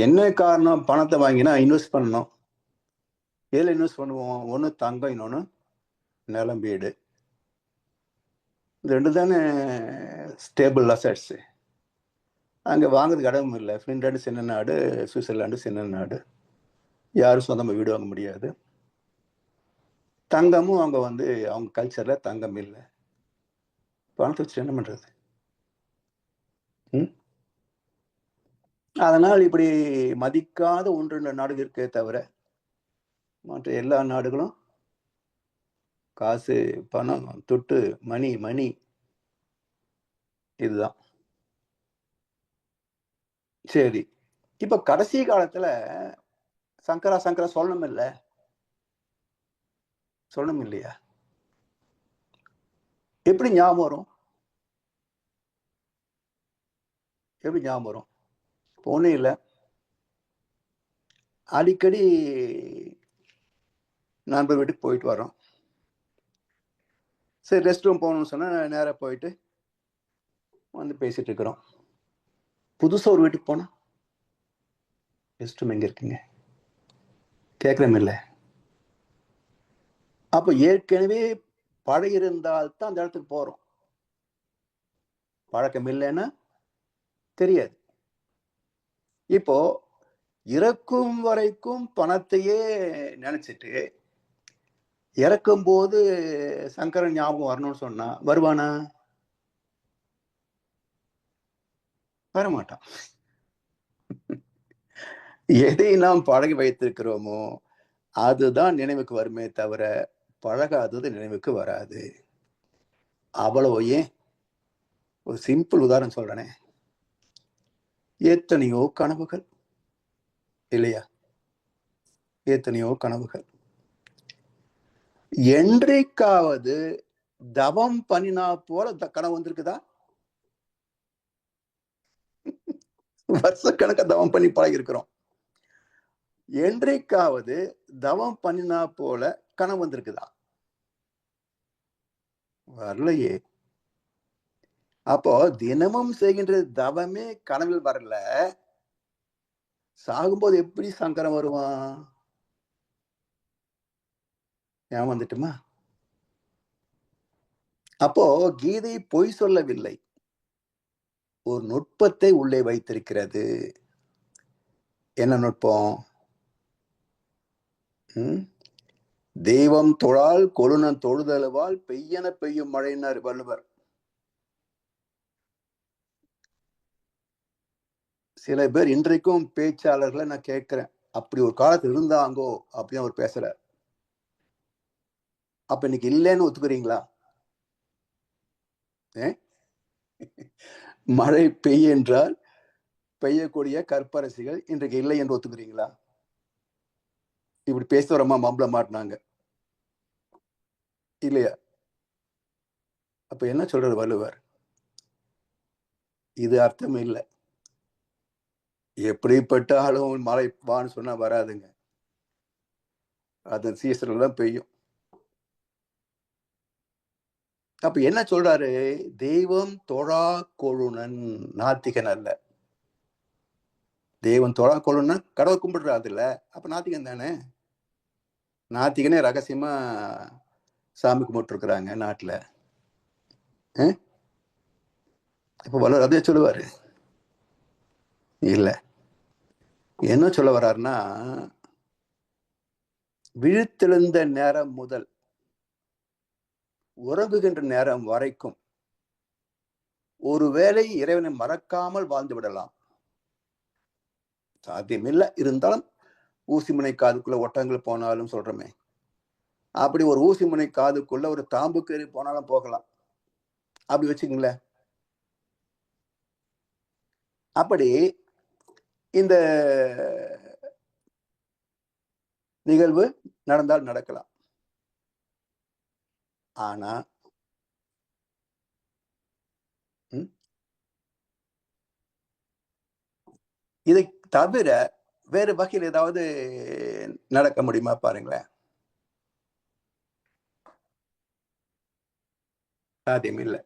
என்ன காரணம்? பணத்தை வாங்கினா இன்வெஸ்ட் பண்ணணும். எதில் இன்வெஸ்ட் பண்ணுவோம்? ஒன்று தங்கம், இன்னொன்று நிலம், வீடு. இந்த 2 தானே ஸ்டேபிள் அசட்ஸ். அங்கே வாங்குறதுக்கு இடமும் இல்லை. ஃபின்லாண்டு சின்ன நாடு, சுவிட்சர்லாண்டு சின்ன நாடு, யாரும் சொந்தமாக வீடு வாங்க முடியாது. தங்கமும் அவங்க அவங்க கல்ச்சர்ல தங்கம் இல்லை. பணத்தை வச்சு என்ன பண்றது? அதனால் இப்படி மதிக்காத 1-2 நாடுகள் இருக்கே தவிர மற்ற எல்லா நாடுகளும் காசு, பணம், துட்டு, மணி இதுதான். சரி, இப்ப கடைசி காலத்துல சங்கரா சொல்லணும் இல்லையா? எப்படி ஞாபகம் வரும்? ஒன்றும் இல்லை, அடிக்கடி நண்பர் வீட்டுக்கு போயிட்டு வரோம். சரி, ரெஸ்ட் ரூம் போகணும்னு சொன்னா நேராக போயிட்டு வந்து பேசிட்டு இருக்கிறோம். புதுசாக ஒரு வீட்டுக்கு போனா ரெஸ்ட் ரூம் எங்க இருக்குங்க? கேட்குறோம் இல்லை? அப்போ ஏற்கனவே பழகிருந்தால்தான் அந்த இடத்துக்கு போறோம். பழக்கம் இல்லைன்னா தெரியாது. இப்போ இறக்கும் வரைக்கும் பணத்தையே நினைச்சிட்டு இறக்கும் போது சங்கரன் ஞாபகம் வரணும்னு சொன்னா வருவானா? வரமாட்டான். எதை நாம் பழகி வைத்திருக்கிறோமோ அதுதான் நினைவுக்கு வருமே தவிர பழகாதது நினைவுக்கு வராது. அவ்வளவு ஏன் ஒரு சிம்பிள் உதாரணம் சொல்றேனே, எத்தனையோ கனவுகள் இல்லையா? எத்தனையோ கனவுகள். என்றைக்காவது தவம் பண்ணினா போல கனவு வந்திருக்குதா? வருஷக்கணக்க தவம் பண்ணி பழகி இருக்கிறோம். என்றைக்காவது தவம் பண்ணினா போல கனவு வந்திருக்குதா? வரலையே. அப்போ தினமும் செய்கின்ற தவமே கனவில் வரல, சாகும்போது எப்படி சங்கரம் வருவான்? ஏமாந்துட்டுமா? அப்போ கீதை பொய் சொல்லவில்லை, ஒரு நுட்பத்தை உள்ளே வைத்திருக்கிறது. என்ன நுட்பம்? தெய்வம் தொழால் கொழுநன் தொழுதழுவால் பெய்யன பெய்யும் மழையினார் வள்ளுவர். சில பேர் இன்றைக்கும் பேச்சாளர்களை நான் கேட்கிறேன், அப்படி ஒரு காலத்துல இருந்தாங்கோ அப்படின்னு அவர் பேசுறார். அப்ப இன்னைக்கு இல்லைன்னு ஒத்துக்கிறீங்களா? மழை பெய்ய என்றால் பெய்யக்கூடிய கற்பரசிகள் இன்றைக்கு இல்லை என்று ஒத்துக்கிறீங்களா? இப்படி பேசுறோமா மாம்பள மாட்டினாங்க இல்லையா? அப்ப என்ன சொல்றாரு வள்ளுவர்? இது அர்த்தம் இல்லை. எப்படிப்பட்டாலும் மழை வான்னு சொன்னா வராதுங்க, அது சீசன்ல தான் பெய்யும். அப்ப என்ன சொல்றாரு? தெய்வம் தொழா கொழுநன், நாத்திகன் அல்ல. தெய்வம் தொழா கொழுநன் கடவுள் கும்பிடுறாது இல்ல, அப்ப நாத்திகன் தானே. நாத்திகனே ரகசியமா சாமி கும்பிட்டு இருக்கிறாங்க நாட்டுல. இப்ப வள்ளுவர் அதே சொல்லுவாரு இல்ல. என்ன சொல்ல வர்றாருன்னா, விழித்தெழுந்த நேரம் முதல் உறங்குகின்ற நேரம் வரைக்கும் ஒருவேளை இறைவனை மறக்காமல் வாழ்ந்து விடலாம். சாத்தியமில்லை, இருந்தாலும் ஊசி முனை காதுக்குள்ள ஒட்டங்கள் போனாலும் சொல்றமே, அப்படி ஒரு ஊசி முனை காதுக்குள்ள ஒரு தாம்பு கறி போனாலும் போகலாம், அப்படி வச்சுக்கங்களேன். அப்படி இந்த நிகழ்வு நடந்தால் நடக்கலாம். ஆனா இதை தவிர வேறு வகையில் ஏதாவது நடக்க முடியுமா பாருங்களேன். சாத்தியம் இல்லை.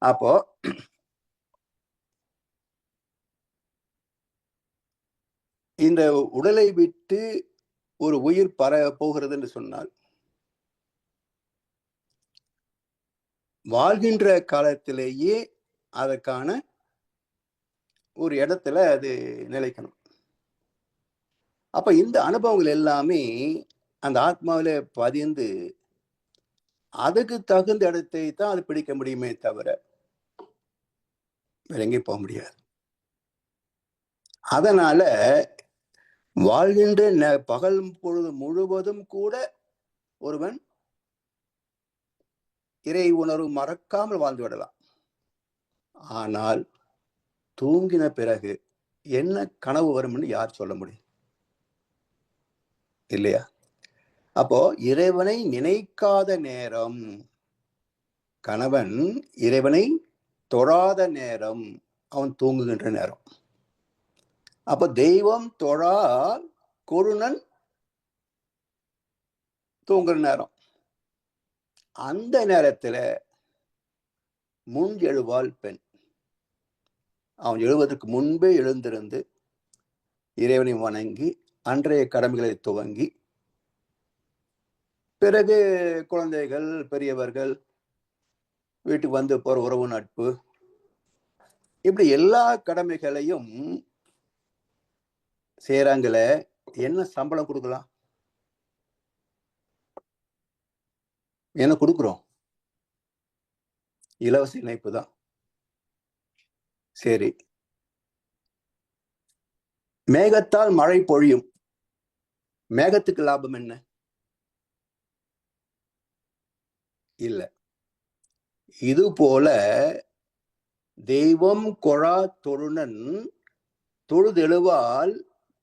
அப்போ இந்த உடலை விட்டு ஒரு உயிர் பர போகிறது என்று சொன்னால், வாழ்கின்ற காலத்திலேயே அதற்கான ஒரு இடத்துல அது நிலைக்கணும். அப்ப இந்த அனுபவங்கள் எல்லாமே அந்த ஆத்மாவில பதிந்து அதுக்கு தகுந்த இடத்தை தான் அது பிடிக்க முடியுமே தவிர வேற எங்கேயும் போக முடியாது. அதனால வாழ்கின்ற பகல் பொழுது முழுவதும் கூட ஒருவன் இறை உணர்வு மறக்காமல் வாழ்ந்து விடலாம். ஆனால் தூங்கின பிறகு என்ன கனவு வரும்னு யார் சொல்ல முடியும்? இல்லையா? அப்போ இறைவனை நினைக்காத நேரம், கணவன் இறைவனை தொழாத நேரம், அவன் தூங்குகின்ற நேரம். அப்ப தெய்வம் தொழா கொழுநன் தூங்குற நேரம். அந்த நேரத்துல முன் எழுவாள் பெண். அவன் எழுவதற்கு முன்பே எழுந்திருந்து இறைவனை வணங்கி அன்றைய கடமைகளை துவங்கி, பிறகு குழந்தைகள், பெரியவர்கள், வீட்டுக்கு வந்து போற உறவு நட்பு, இப்படி எல்லா கடமைகளையும் செய்யறாங்கள. என்ன சம்பளம் கொடுக்கலாம்? என்ன கொடுக்குறோம்? இலவச இணைப்பு தான். சரி, மேகத்தால் மழை பொழியும். மேகத்துக்கு லாபம் என்ன? இல்ல. இது போல தெய்வம் கொழா தொழுநன் தொழுதெழுவால்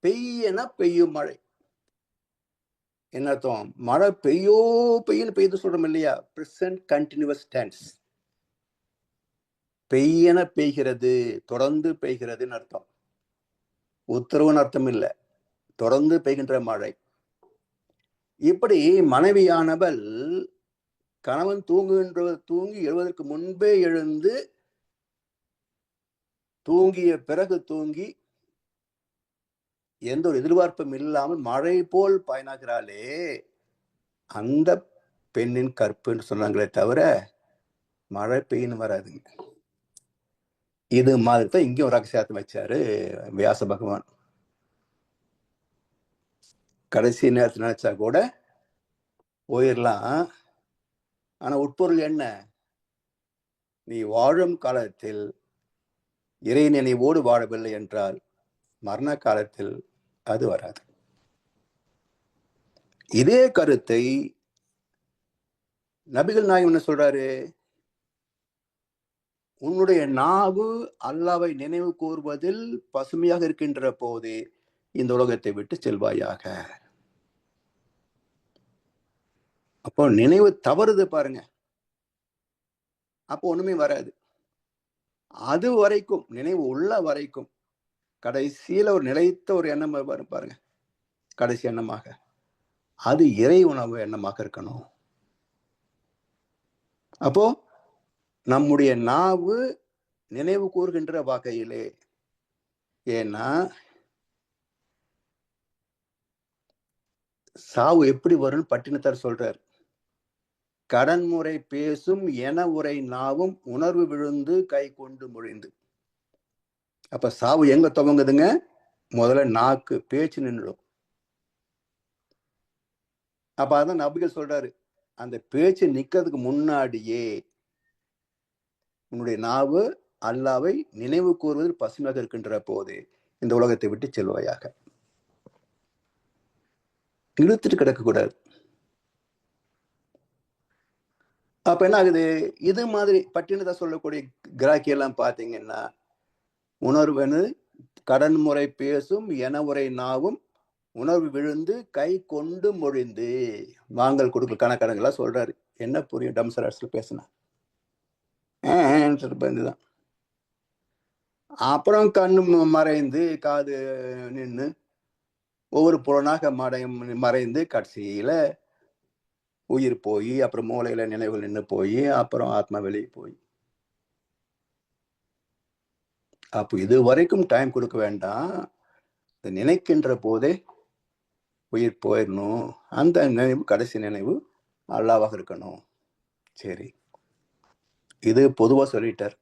பெய்யென பெய்யும் மழை. என்ன அர்த்தம்? மழை பெய்யுன்னு பெய்து சொல்றோம் இல்லையா? Present continuous tense. பெய்யென பெய்கிறது, தொடர்ந்து பெய்கிறதுன்னு அர்த்தம். உத்தரவுன்னு அர்த்தம் இல்லை, தொடர்ந்து பெய்கின்ற மழை. இப்படி மனைவியானவள் கணவன் தூங்கி எழுவதற்கு முன்பே எழுந்து, தூங்கிய பிறகு தூங்கி, எந்த ஒரு எதிர்பார்ப்பும் இல்லாமல் மழை போல் பயனாகிறாளே, அந்த பெண்ணின் கற்புன்னு சொன்னாங்களே தவிர மழை பெய்யுன்னு வராதுங்க. இது மாதிரி தான் இங்கேயும் ரகசியார்த்தம் வச்சாரு வியாச பகவான். கடைசி நேரத்தில் நினைச்சா கூட போயிடலாம். ஆனா உட்பொருள் என்ன? நீ வாழும் காலத்தில் இறை நினைவோடு வாழவில்லை என்றால் மரண காலத்தில் அது வராது. இதே கருத்தை நபிகள் நாயகம் என்ன சொல்றாரு? உன்னுடைய நாவு அல்லாவை நினைவு கூர்வதில் பசுமையாக இருக்கின்ற போது இந்த உலகத்தை விட்டு செல்வாயாக. அப்போ நினைவு தவறுது பாருங்க, அப்போ ஒண்ணுமே வராது. அது வரைக்கும், நினைவு உள்ள வரைக்கும் கடைசியில ஒரு நிலைத்த ஒரு எண்ணம் வரும் பாருங்க, கடைசி எண்ணமாக, அது இறை உணவு எண்ணமாக இருக்கணும். அப்போ நம்முடைய நாவு நினைவு கூறுகின்ற வகையிலே, ஏன்னா சாவு எப்படி வரும்னு பட்டினத்தார் சொல்றார். கடன்முறை பேசும் என உரை நாவும் உணர்வு விழுந்து கை கொண்டு மொழிந்து. அப்ப சாவு எங்க துவங்குதுங்க? முதல்ல நாக்கு, பேச்சு நின்றுடும். அப்ப அதான் நபிகள் சொல்றாரு, அந்த பேச்சு நிக்கிறதுக்கு முன்னாடியே உன்னுடைய நாவு அல்லாவை நினைவு கூறுவதில் பசுமையாக இருக்கின்ற போது இந்த உலகத்தை விட்டு செல்வாயாக. இழுத்துட்டு கிடக்கக்கூடாது. அப்ப என்ன ஆகுது? இது மாதிரி பட்டினத்தை சொல்லக்கூடிய கிராக்கி எல்லாம் பாத்தீங்கன்னா, உணர்வெனு கடன்முறை பேசும் என உரை நாவும் உணர்வு விழுந்து கை கொண்டு மொழிந்து, வாங்கல் கொடுக்கல் கணக்கணங்கெல்லாம் சொல்றாரு. என்ன புரியும் டம்சராட்ஸ்ல பேசினா? தான். அப்புறம் கண்ணு மறைந்து, காது நின்று, ஒவ்வொரு புலனாக மறைந்து கடைசியில உயிர் போய், அப்புறம் மூளையில நினைவுகள் நின்று போய், அப்புறம் ஆத்மா வெளியே போய். அப்போ இது வரைக்கும் டைம் கொடுக்க வேண்டாம். நினைக்கின்ற போதே உயிர் போயிடணும். அந்த நினைவு கடைசி நினைவு அல்லாவாக இருக்கணும். சரி, இது பொதுவா சொல்லிட்டார்.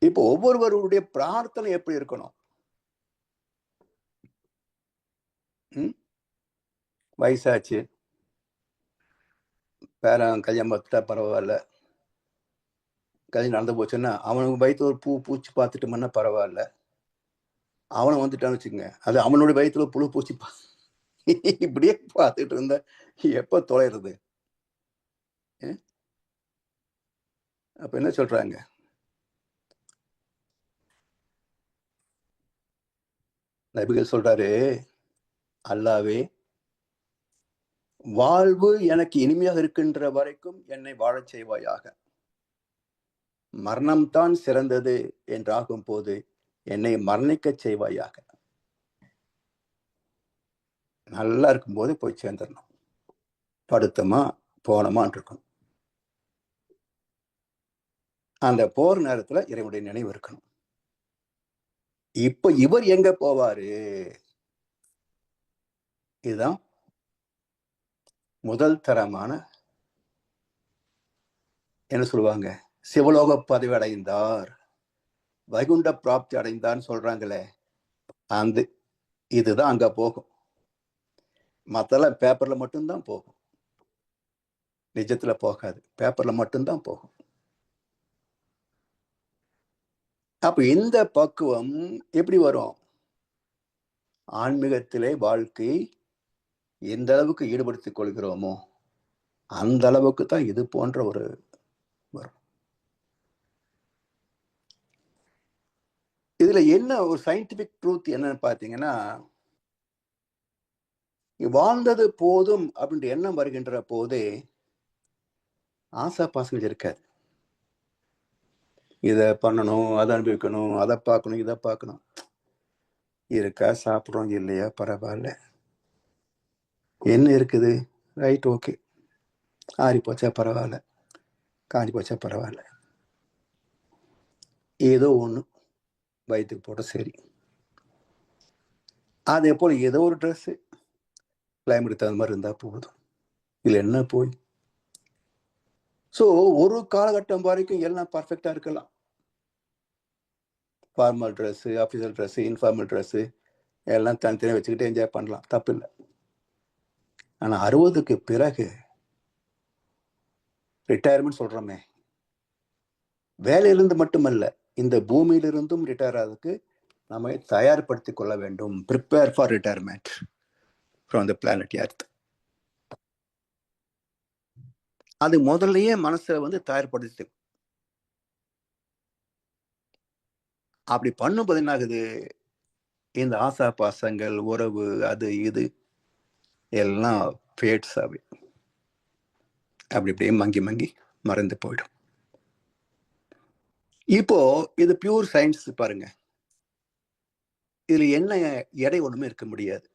இப்போ ஒவ்வொருவருடைய பிரார்த்தனை எப்படி இருக்கணும்? வயசாச்சு, பேரன் கல்யாணம் பார்த்துட்டா பரவாயில்ல, கல்யாணம் நடந்து போச்சுன்னா அவனுக்கு வயிற்று ஒரு பூச்சி பார்த்துட்டோம்னா பரவாயில்ல, அவனை வந்துட்டான்னு வச்சுக்கோங்க, அது அவனுடைய வயிற்றுல புழு பூச்சி இப்படியே பார்த்துட்டு இருந்த எப்ப தொலைறது? அப்ப என்ன சொல்றாங்க? நபிகள் சொல்றாரு, அல்லாவே வாழ்வு எனக்கு இனிமையாக இருக்கின்ற வரைக்கும் என்னை வாழச் செய்வாயாக. மரணம்தான் சிறந்தது என்றாகும் போது என்னை மரணிக்க செய்வாயாக. நல்லா இருக்கும் போது போய் சேர்ந்துடணும். படுத்தமா போனமான் இருக்கணும். அந்த போர் நேரத்துல இறைவனுடைய நினைவு இருக்கணும். இப்ப இவர் எங்க போவாரு? இதுதான் முதல் தரமான, என்ன சொல்லுவாங்க, சிவலோக பதவி அடைந்தார், வைகுண்ட பிராப்தி அடைந்தார்னு சொல்றாங்களே, அந்த இதுதான் அங்க போகும். மத்தெல்லாம் பேப்பர்ல மட்டும்தான் போகும். நிஜத்துல போகாது, பேப்பர்ல மட்டும்தான் போகும். அப்ப இந்த பக்குவம் எப்படி வரும்? ஆன்மீகத்திலே வாழ்க்கை எந்த அளவுக்கு ஈடுபடுத்திக் கொள்கிறோமோ அந்த அளவுக்கு தான் இது போன்ற ஒரு வரும். இதுல என்ன ஒரு சயின்டிபிக் ட்ரூத் என்னன்னு பாத்தீங்கன்னா, வாழ்ந்தது போதும் அப்படின்ற எண்ணம் வருகின்ற போதே ஆசா பாசங்கள் இருக்காது. இதை பண்ணணும், அதை அனுபவிக்கணும், அதை பார்க்கணும், இதை பார்க்கணும். இருக்கா, சாப்பிட்றோம் இல்லையா, பரவாயில்ல. என்ன இருக்குது, ரைட், ஓகே. ஆறி போச்சா பரவாயில்ல, காஞ்சி போச்சா பரவாயில்ல, ஏதோ ஒன்று வயிற்றுக்கு போட்ட சரி. அதே போல் ஏதோ ஒரு ட்ரெஸ்ஸு கிளைமேட் தகுந்த மாதிரி இருந்தால் போதும். இல்லை என்ன போய். ஸோ ஒரு காலகட்டம் வரைக்கும் எல்லாம் பர்ஃபெக்டாக இருக்கலாம். Formal dress, official dress, informal dress எல்லாம் தனித்தனியாக வச்சுக்கிட்டு என்ஜாய் பண்ணலாம், தப்பு இல்லை. ஆனால் 60க்கு பிறகு ரிட்டையர்மெண்ட் சொல்கிறோமே, வேலையிலிருந்து மட்டுமல்ல, இந்த பூமியிலிருந்தும் ரிட்டையர் ஆகிறதுக்கு நம்ம தயார்படுத்தி கொள்ள வேண்டும். Prepare for retirement from the planet earth. அது முதல்லயே மனசை தயார்படுத்தி. அப்படி பண்ணும்போது என்ன ஆகுது, இந்த ஆசா பாசங்கள், உறவு, அது இது எல்லாம் ஃபேட்ஸ் ஆகி அப்படி இப்படியே மங்கி மங்கி மறந்து போயிடும். இப்போ இது பியூர் சயின்ஸ் பாருங்க. இதுல என்ன எடை ஒண்ணுமே இருக்க முடியாது.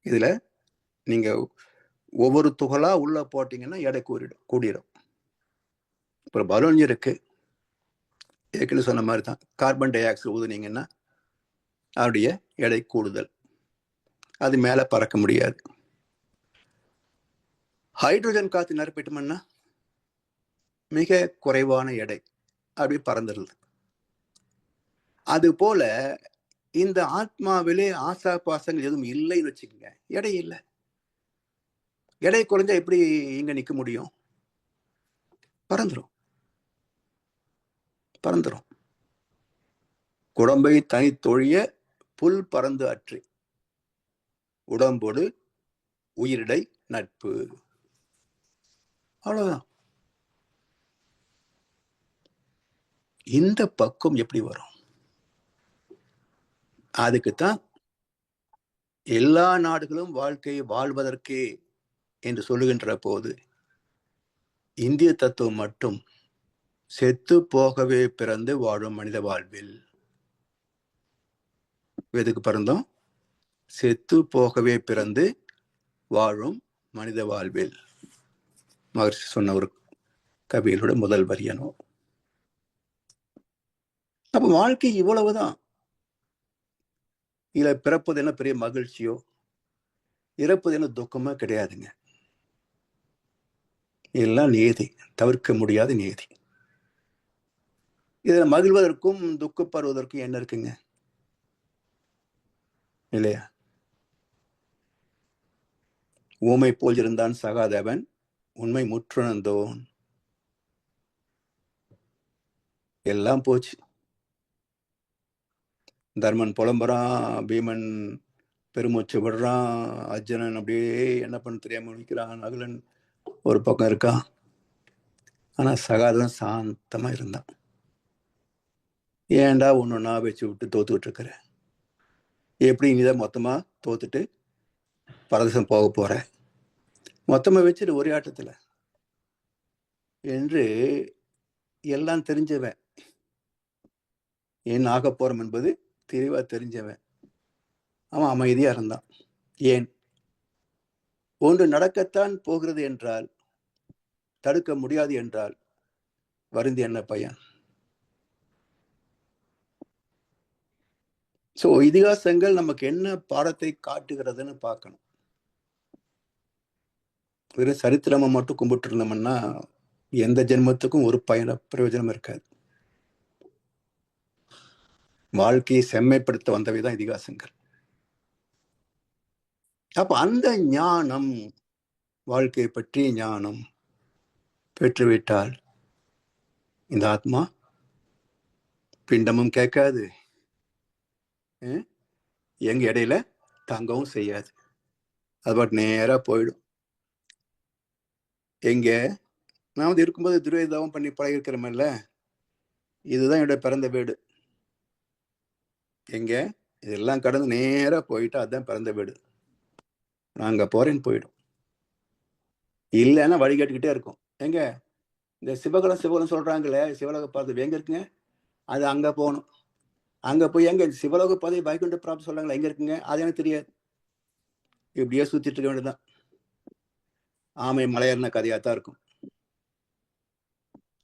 இதுல நீங்க ஒவ்வொரு துகளா உள்ள போட்டீங்கன்னா எடை கூடிடும். இப்போ பலூன் இருக்கு, ஏற்கனவே சொன்ன மாதிரி தான். கார்பன் டை ஆக்சைடு ஊதுனீங்கன்னா அதோடைய எடை கூடுதல், அது மேல பறக்க முடியாது. ஹைட்ரஜன் காத்து நிரப்பிட்டோம்னா மிக குறைவான எடை, அப்படி பறந்துடுது. அது போல இந்த ஆத்மாவிலே ஆசா பாசங்கள் எதுவும் இல்லைன்னு வச்சுக்கோங்க, எடை இல்லை. எடை குறைஞ்சா எப்படி இங்க நிக்க முடியும்? பறந்துடும். குடம்பை தனித்தொழிய புல் பறந்து அற்றி, உடம்போடு உயிரிடை நட்பு. அவ்வளவுதான். இந்த பக்கம் எப்படி வரும்? அதுக்குத்தான் எல்லா நாடுகளும் வாழ்க்கையை வாழ்வதற்கே என்று சொல்லுகின்ற போது, இந்திய தத்துவம் மட்டும் செத்து போகவே பிறந்து வாழும் மனித வாழ்வில். எதுக்கு பிறந்தோம்? செத்து போகவே பிறந்து வாழும் மனித வாழ்வில். மகர்ஷி சொன்ன ஒரு கவியிலோட முதல் வரியனோ. அப்ப வாழ்க்கை இவ்வளவுதான். இதுல பிறப்பது என்ன பெரிய மகிழ்ச்சியோ, இறப்பது என்ன துக்கமோ கிடையாதுங்க. இதெல்லாம் நீதி, தவிர்க்க முடியாத நீதி. இதுல மகிழ்வதற்கும் துக்கப்படுவதற்கும் என்ன இருக்குங்க, இல்லையா? ஊமை போல் இருந்தான் சகாதேவன், உண்மை முற்றுணர்ந்தோன். எல்லாம் போச்சு. தர்மன் புலம்புறான், பீமன் பெருமூச்சு விடுறான், அர்ஜுனன் அப்படியே என்ன பண்ண தெரியாம நிற்கிறான், நகுலன் ஒரு பக்கம் இருக்கான். ஆனா சகாதேவன் சாந்தமா இருந்தான். ஏன்டா ஒன்னொன்னா வச்சு விட்டு தோத்துக்கிட்டு இருக்கிற, எப்படி நீதான் மொத்தமா தோத்துட்டு பரதேசம் போக போற, மொத்தமா வச்சுட்டு ஒரே ஆட்டத்துல என்று எல்லாம் தெரிஞ்சவன், ஏன் ஆக போறோம் என்பது தெளிவா தெரிஞ்சவன், அவன் அமைதியா இருந்தான். ஏன்? ஒன்று நடக்கத்தான் போகிறது என்றால், தடுக்க முடியாது என்றால் வருந்தி என்ன பயன்? சோ இதிகாசங்கள் நமக்கு என்ன பாடத்தை காட்டுகிறதுன்னு பார்க்கணும். வெறும் சரித்திரமா மட்டும் கும்பிட்டு இருந்தோம்னா எந்த ஜென்மத்துக்கும் ஒரு பிரயோஜனம் இருக்காது. வாழ்க்கையை செம்மைப்படுத்த வந்தவைதான் இதிகாசங்கள். அப்ப அந்த ஞானம் வாழ்க்கை பற்றி ஞானம் பெற்றுவிட்டால் இந்த ஆத்மா பிண்டமும் கேட்காது, எங்க இடையில தங்கவும் செய்யாது. அது பாட்டு நேரா போயிடும். எங்க நான் வந்து இருக்கும்போது துரிதாவும் பண்ணி பழகிருக்கிறோமில்ல, இதுதான் என்னுடைய பிறந்த வீடு. எங்க இதெல்லாம் கடந்து நேரா போயிட்டு அதுதான் பிறந்த வீடு. நான் அங்க போறேன்னு போயிடும். இல்லைன்னா வழி கேட்டுக்கிட்டே இருக்கும். எங்க இந்த சிவகலம் சொல்றாங்களே, சிவலோக பாதை எங்க இருக்குங்க? அது அங்க போகணும். அங்க போய் எங்க சிவலோக பாதை வைகுண்ட பிராப்தி சொல்றாங்களா, எங்க இருக்குங்க? அது எனக்கு தெரியாது. இப்படியே சுத்திட்டு இருக்க வேண்டியதுதான். ஆமை மலையேறின கதையாத்தான் இருக்கும்.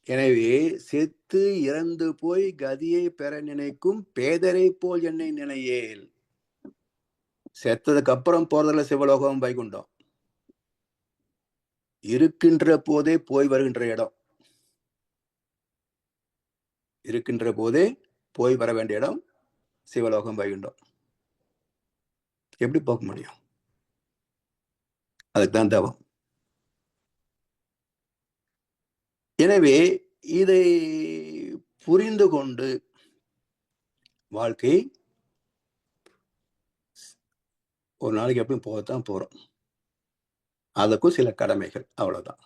எனவே செத்து இறந்து போய் கதியை பெற நினைக்கும் பேதரை போல் என்னை நினையேல். செத்ததுக்கு அப்புறம் போறதில்ல சிவலோகம் வைகுண்டம். இருக்கின்ற போதே போய் வருகின்ற இடம். இருக்கின்ற போதே போய் வர வேண்டிய இடம் சிவலோகம் வைகுண்டம். எப்படி போக முடியும்? அதுக்குதான் தவம். எனவே இதை புரிந்து கொண்டு வாழ்க்கை ஒரு நாளைக்கு எப்பயும் போகத்தான் போறோம். அதுக்கும் சில கடமைகள், அவ்வளவுதான்.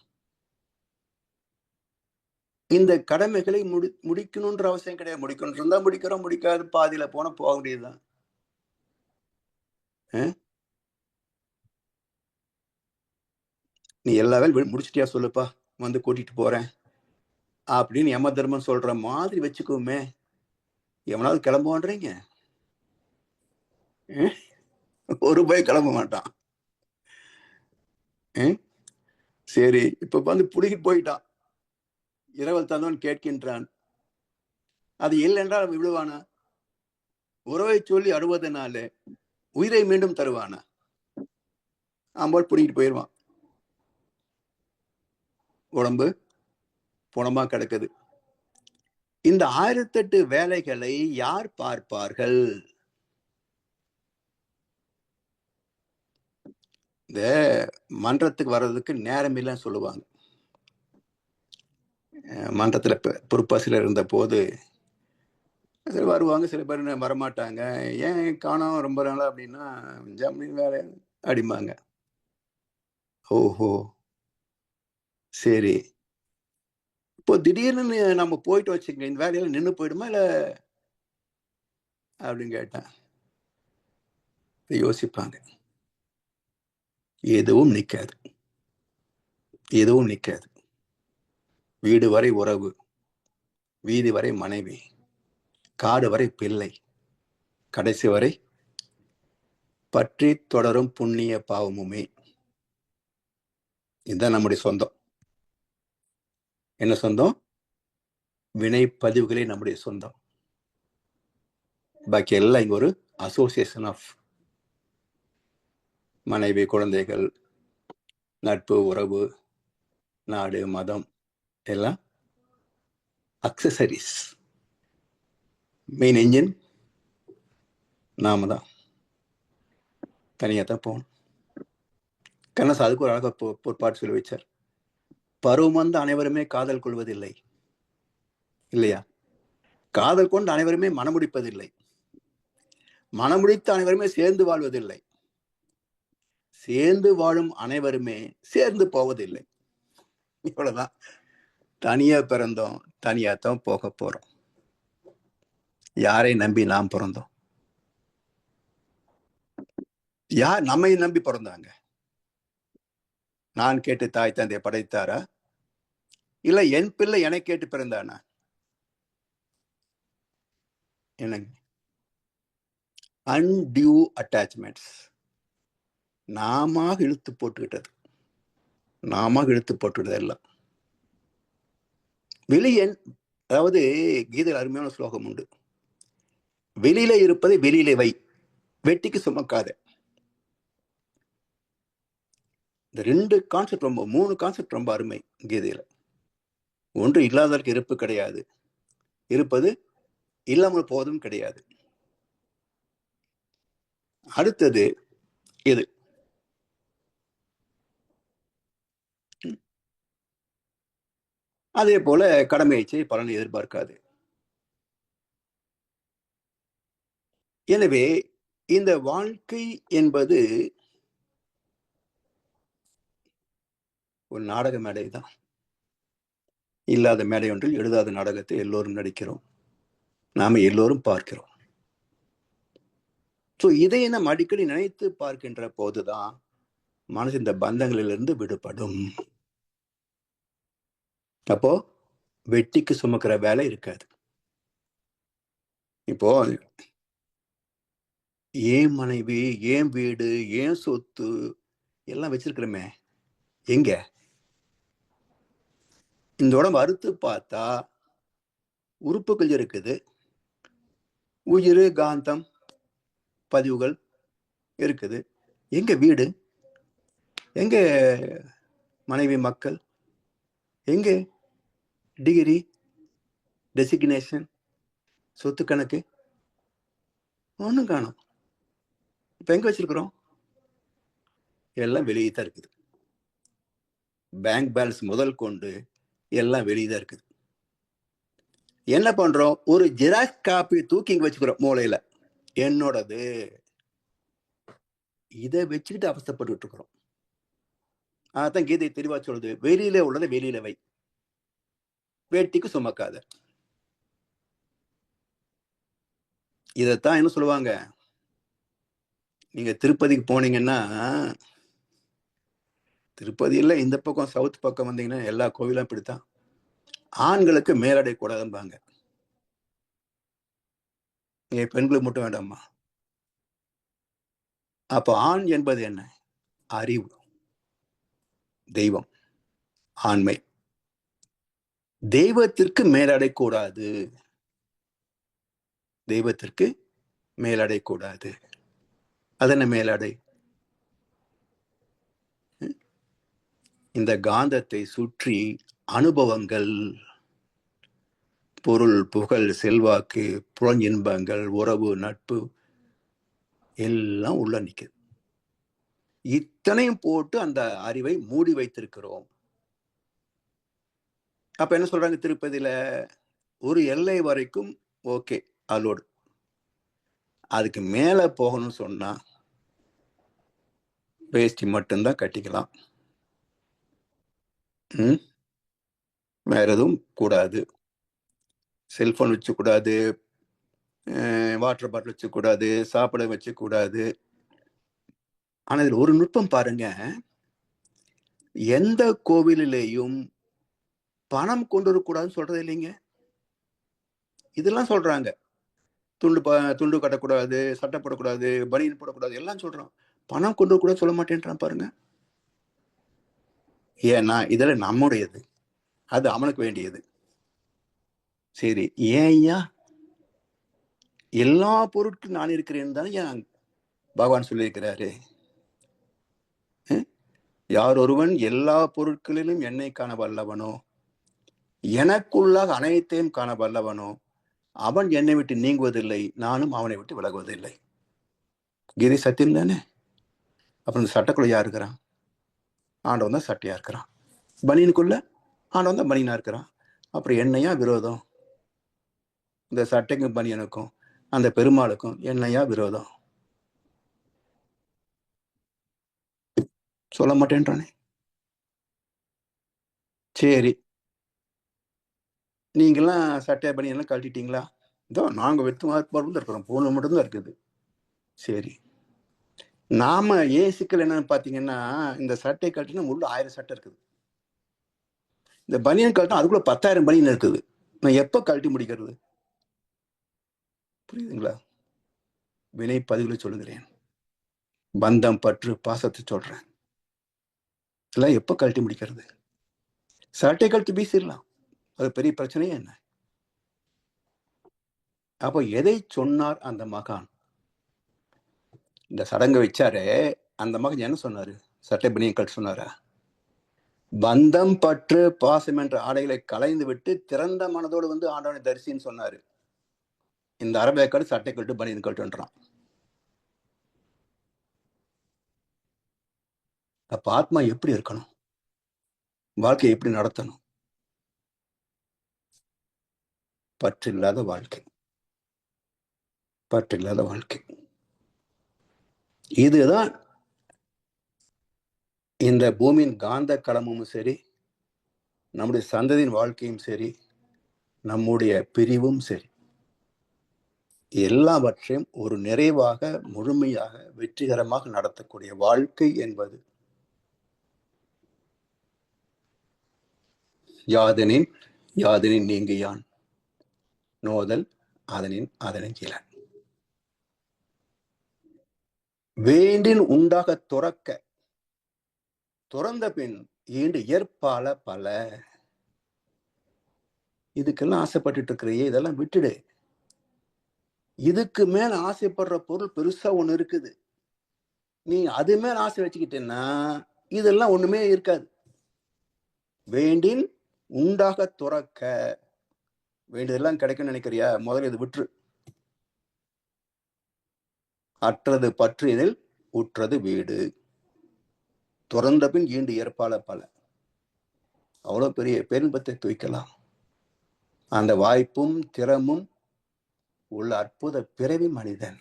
இந்த கடமைகளை முடிக்கணும்ன்ற அவசியம் கிடையாது. முடிக்கணும் இருந்தா முடிக்கிறோம், முடிக்காது பாதியில போனா போக வேண்டியதுதான். நீ எல்லா வேலையும் முடிச்சிட்டியா சொல்லுப்பா, வந்து கூட்டிட்டு போறேன் அப்படின்னு யம தர்மம் சொல்ற மாதிரி வச்சுக்கோமே. எவனாவது கிளம்புவான்றீங்க? ஒரு போய் கிளம்ப மாட்டான். சரி, இப்ப வந்து புடிக்கிட்டு போயிட்டான், இரவல் தந்தவன் கேட்கின்றான், அது இல்லைன்றால் விடுவானா? உறவை சொல்லி அறுவதனால உயிரை மீண்டும் தருவானா? ஆம்போல் புடிக்கிட்டு போயிடுவான். உடம்பு புணமா கிடக்குது. இந்த 1008 வேலைகளை யார் பார்ப்பார்கள்? இந்த மன்றத்துக்கு வர்றதுக்கு நேரம் இல்லைன்னு சொல்லுவாங்க. மன்றத்துல பொறுப்பாசிரியர் இருந்த போது வருவாங்க, சில பேர் வரமாட்டாங்க. ஏன் காணோம் ரொம்ப நாளா அப்படின்னா, ஜம்மின் வேலை அடிமாங்க. ஓஹோ, சரி. இப்போ திடீர்னு நம்ம போயிட்டு வச்சுக்கங்க, இந்த வேலையில நின்று போயிடுமா இல்ல அப்படின்னு கேட்டேன். யோசிப்பாங்க. எதுவும் நிக்காது, எதுவும் நிக்காது. வீடு வரை உறவு, வீதி வரை மனைவி, காடு வரை பிள்ளை, கடைசி வரை பற்றி தொடரும் புண்ணிய பாவமுமே. இதுதான் நம்முடைய சொந்தம். என்ன சொந்தம்? வினை பதிவுகளே நம்முடைய சொந்தம். பாக்கி எல்லாம் இங்க ஒரு அசோசியேஷன் ஆஃப் மனைவி, குழந்தைகள், நட்பு, உறவு, நாடு, மதம் எல்லாம் அக்சசரிஸ். மெயின் என்ஜின் நாம தான். தனியாக தான் போகணும். கண்ணஸ் அதுக்கு ஒரு அழகாக பொற்பாடு சொல்லி வச்சார். பருவம் வந்து அனைவருமே காதல் கொள்வதில்லை, இல்லையா? காதல் கொண்டு அனைவருமே மனமுடிப்பதில்லை, மனமுடித்து அனைவருமே சேர்ந்து வாழ்வதில்லை, சேர்ந்து வாழும் அனைவருமே சேர்ந்து போவதில்லை. இவ்வளவுதான். தனியா பிறந்தோம், தனியாத்தான் போக போறோம். யாரை நம்பி நாம் பிறந்தோம்? யார் நம்மை நம்பி பிறந்தாங்க? நான் கேட்டு தாய் தந்தையை படைத்தாரா, இல்ல என் பிள்ளை என்னை கேட்டு பிறந்தானா? என்னங்க? Undue attachments. நாம இழுத்து போட்டுக்கிட்டது, நாம இழுத்து போட்டுக்கிட்டது எல்லாம் வெளியன். அதாவது கீதையில் அருமையான ஸ்லோகம் உண்டு, வெளியில இருப்பதை வெளியில வை, வெட்டிக்கு சுமக்காத. இந்த 2 கான்செப்ட் ரொம்ப, 3 கான்செப்ட் ரொம்ப அருமை கீதையில. ஒன்று, இல்லாததற்கு இருப்பு கிடையாது, இருப்பது இல்லாமல் போவதும் கிடையாது. அடுத்தது எது? அதே போல கடமையை செய், பலனை எதிர்பார்க்காது. எனவே இந்த வாழ்க்கை என்பது ஒரு நாடக மேடை தான். இல்லாத மேடை ஒன்றில் எழுதாத நாடகத்தை எல்லோரும் நடிக்கிறோம், நாம எல்லோரும் பார்க்கிறோம். இதை நாம் அடிக்கடி நினைத்து பார்க்கின்ற போதுதான் மனசு இந்த பந்தங்களிலிருந்து விடுபடும். அப்போ வெட்டிக்கு சுமக்கிற வேலை இருக்காது. இப்போ ஏன் மனைவி, ஏன் வீடு, ஏன் சொத்து எல்லாம் வச்சிருக்கிறோமே, எங்க? இந்த உடம்பு அறுத்து பார்த்தா உறுப்புகள் இருக்குது, உயிர், காந்தம், பதிவுகள் இருக்குது. எங்க வீடு? எங்க மனைவி, மக்கள்? எங்க டிகிரி, டெசிக்னேஷன், சொத்து கணக்கு? ஒன்றும் காணும். இப்ப எங்க வச்சிருக்கிறோம்? எல்லாம் வெளியே தான் இருக்குது. பேங்க் பேலன்ஸ் முதல் கொண்டு எல்லாம் வெளியே தான் இருக்குது. என்ன பண்றோம்? ஒரு ஜெராக்ஸ் காப்பி தூக்கி வச்சுக்கிறோம் மூளையில, என்னோடது. இதை வச்சுக்கிட்டு அவஸ்தப்பட்டு இருக்கிறோம். அதான் கீதை தெளிவா சொல்லுது, வெளியில உள்ளதை வெளியில வை, வேட்டிக்கு சுமக்காத. இதைத்தான் என்ன சொல்லுவாங்க, நீங்க திருப்பதிக்கு போனீங்கன்னா, திருப்பதியில் இந்த பக்கம் சவுத் பக்கம் வந்தீங்கன்னா எல்லா கோவிலும் இப்படித்தான், ஆண்களுக்கு மேலடை கூடாதும்பாங்க. நீங்க பெண்களுக்கு மட்டும் வேண்டாமா? அப்போ ஆண் என்பது என்ன? அறிவு, தெய்வம், ஆண்மை. தெய்வத்திற்கு மேலடை கூடாது, தெய்வத்திற்கு மேலடை கூடாது. அதென்ன மேலடை? இந்த காந்தத்தை சுற்றி அனுபவங்கள், பொருள், புகழ், செல்வாக்கு, புலன் இன்பங்கள், உறவு, நட்பு எல்லாம் உள்ள நிற்குது. இத்தனையும் போட்டு அந்த அறிவை மூடி வைத்திருக்கிறோம். அப்ப என்ன சொல்றாங்க திருப்பதியில? ஒரு எல்லை வரைக்கும் ஓகே, அலோடு. அதுக்கு மேல போகணும்னு சொன்னா வேஷ்டி மட்டும்தான் கட்டிக்கலாம், வேற எதுவும் கூடாது. செல்போன் வச்சு கூடாது, வாட்டர் பாட்டில் வச்சு கூடாது, சாப்பிட வச்சு கூடாது. ஆனா இதுல ஒரு நுட்பம் பாருங்க, எந்த கோவிலிலேயும் பணம் கொண்டு வரக்கூடாதுன்னு சொல்றது இல்லைங்க. இதெல்லாம் சொல்றாங்க, துண்டு கட்டக்கூடாது, சட்டை போடக்கூடாது, பனியன் போடக்கூடாது, எல்லாம் சொல்றான். பணம் கொண்டு வரக்கூடாது சொல்ல மாட்டேன்றான் பாருங்க. ஏன்னா இதுல நம்முடையது, அது அவனுக்கு வேண்டியது. சரி, ஏன் ஐயா எல்லா பொருட்களும் நான் இருக்கிறேன் தானே ஏன் பகவான் சொல்லியிருக்கிறாரு. யார் ஒருவன் எல்லா பொருட்களிலும் என்னை காண வல்லவனோ, எனக்குள்ளாக அனைத்தையும் காண வல்லவனோ, அவன் என்னை விட்டு நீங்குவதில்லை, நானும் அவனை விட்டு விலகுவதில்லை. கீதை சத்தியம் தானே? அப்புறம் இந்த சட்டைக்குள்ள யார் இருக்கிறான்? ஆண்டவன் தான் சட்டையா இருக்கிறான். பனியனுக்குள்ள ஆண்டவன் தான் பனியனா இருக்கிறான். அப்புறம் என்னையா விரோதம்? இந்த சட்டைக்கும் பனியனுக்கும் அந்த பெருமாளுக்கும் என்னையா விரோதம்? சொல்ல மாட்டேன்றானே. சரி, நீங்களாம் சட்டை பனியெல்லாம் கழட்டிட்டீங்களா? இதோ நாங்க வெத்து மார்பாடு இருக்கிறோம், பூனை மட்டும்தான் இருக்குது. சரி, நாம ஏன் சிக்கல் என்னன்னு பாத்தீங்கன்னா, இந்த சட்டை கழட்டினா உள்ள 1000 சட்டை இருக்குது. இந்த பனியன் கழட்டினா அதுக்குள்ள 10,000 பனியன் இருக்குது. நான் எப்ப கழட்டி முடிக்கிறது? புரியுதுங்களா? வினை பதிவுல சொல்லுகிறேன், பந்தம், பற்று, பாசத்தை சொல்றேன். இதெல்லாம் எப்ப கழட்டி முடிக்கிறது? சட்டை கழட்டி வீசிடலாம், அது பெரிய பிரச்சனையே என்ன? அப்போ எதை சொன்னார் அந்த மகான்? இந்த சடங்கு வச்சாரே அந்த மகன் என்ன சொன்னாரு? சட்டை பனியன் கழட்ட சொன்னாரா? பந்தம், பற்று, பாசம் என்ற ஆடைகளை களைந்து விட்டு திறந்த மனதோடு வந்து ஆண்டவனை தரிசின்னு சொன்னாரு. இந்த அரபேக்காடு சட்டை கழட்டு பனியன் கழட்டுன்றான். அப்ப ஆத்மா எப்படி இருக்கணும்? வாழ்க்கையை எப்படி நடத்தணும்? பற்றில்லாத வாழ்க்கை. பற்றில்லாத வாழ்க்கை. இதுதான் இந்த பூமியின் காந்த களமும் சரி, நம்முடைய சந்ததியின் வாழ்க்கையும் சரி, நம்முடைய பிரிவும் சரி, எல்லாவற்றையும் ஒரு நிறைவாக, முழுமையாக, வெற்றிகரமாக நடத்தக்கூடிய வாழ்க்கை என்பது யாதெனின் யாதெனின் நீங்கு யான் நோதல் அதனின் அதனின் இலன். வேண்டின் உண்டாக துறக்க, துறந்த பின் ஈண்டு ஏற்பால பல. இதுக்கெல்லாம் ஆசைப்பட்டு இருக்கிறையே, இதெல்லாம் விட்டுடு. இதுக்கு மேல ஆசைப்படுற பொருள் பெருசா ஒண்ணு இருக்குது. நீ அது மேல ஆசை வச்சுக்கிட்டேன்னா இதெல்லாம் ஒண்ணுமே இருக்காது. வேண்டின் உண்டாக துறக்க, வேண்டியதெல்லாம் கிடைக்கும்னு நினைக்கிறியா? முதல்ல இது விட்டுரு. அற்றது பற்றினில் உற்றது வீடு, துறந்த பின் ஈண்டு ஏற்பால பல. அவ்வளவு பெரிய பேரின்பத்தை துய்க்கலாம். அந்த வாய்ப்பும் திறமும் உள்ள அற்புத பிறவி மனிதன்.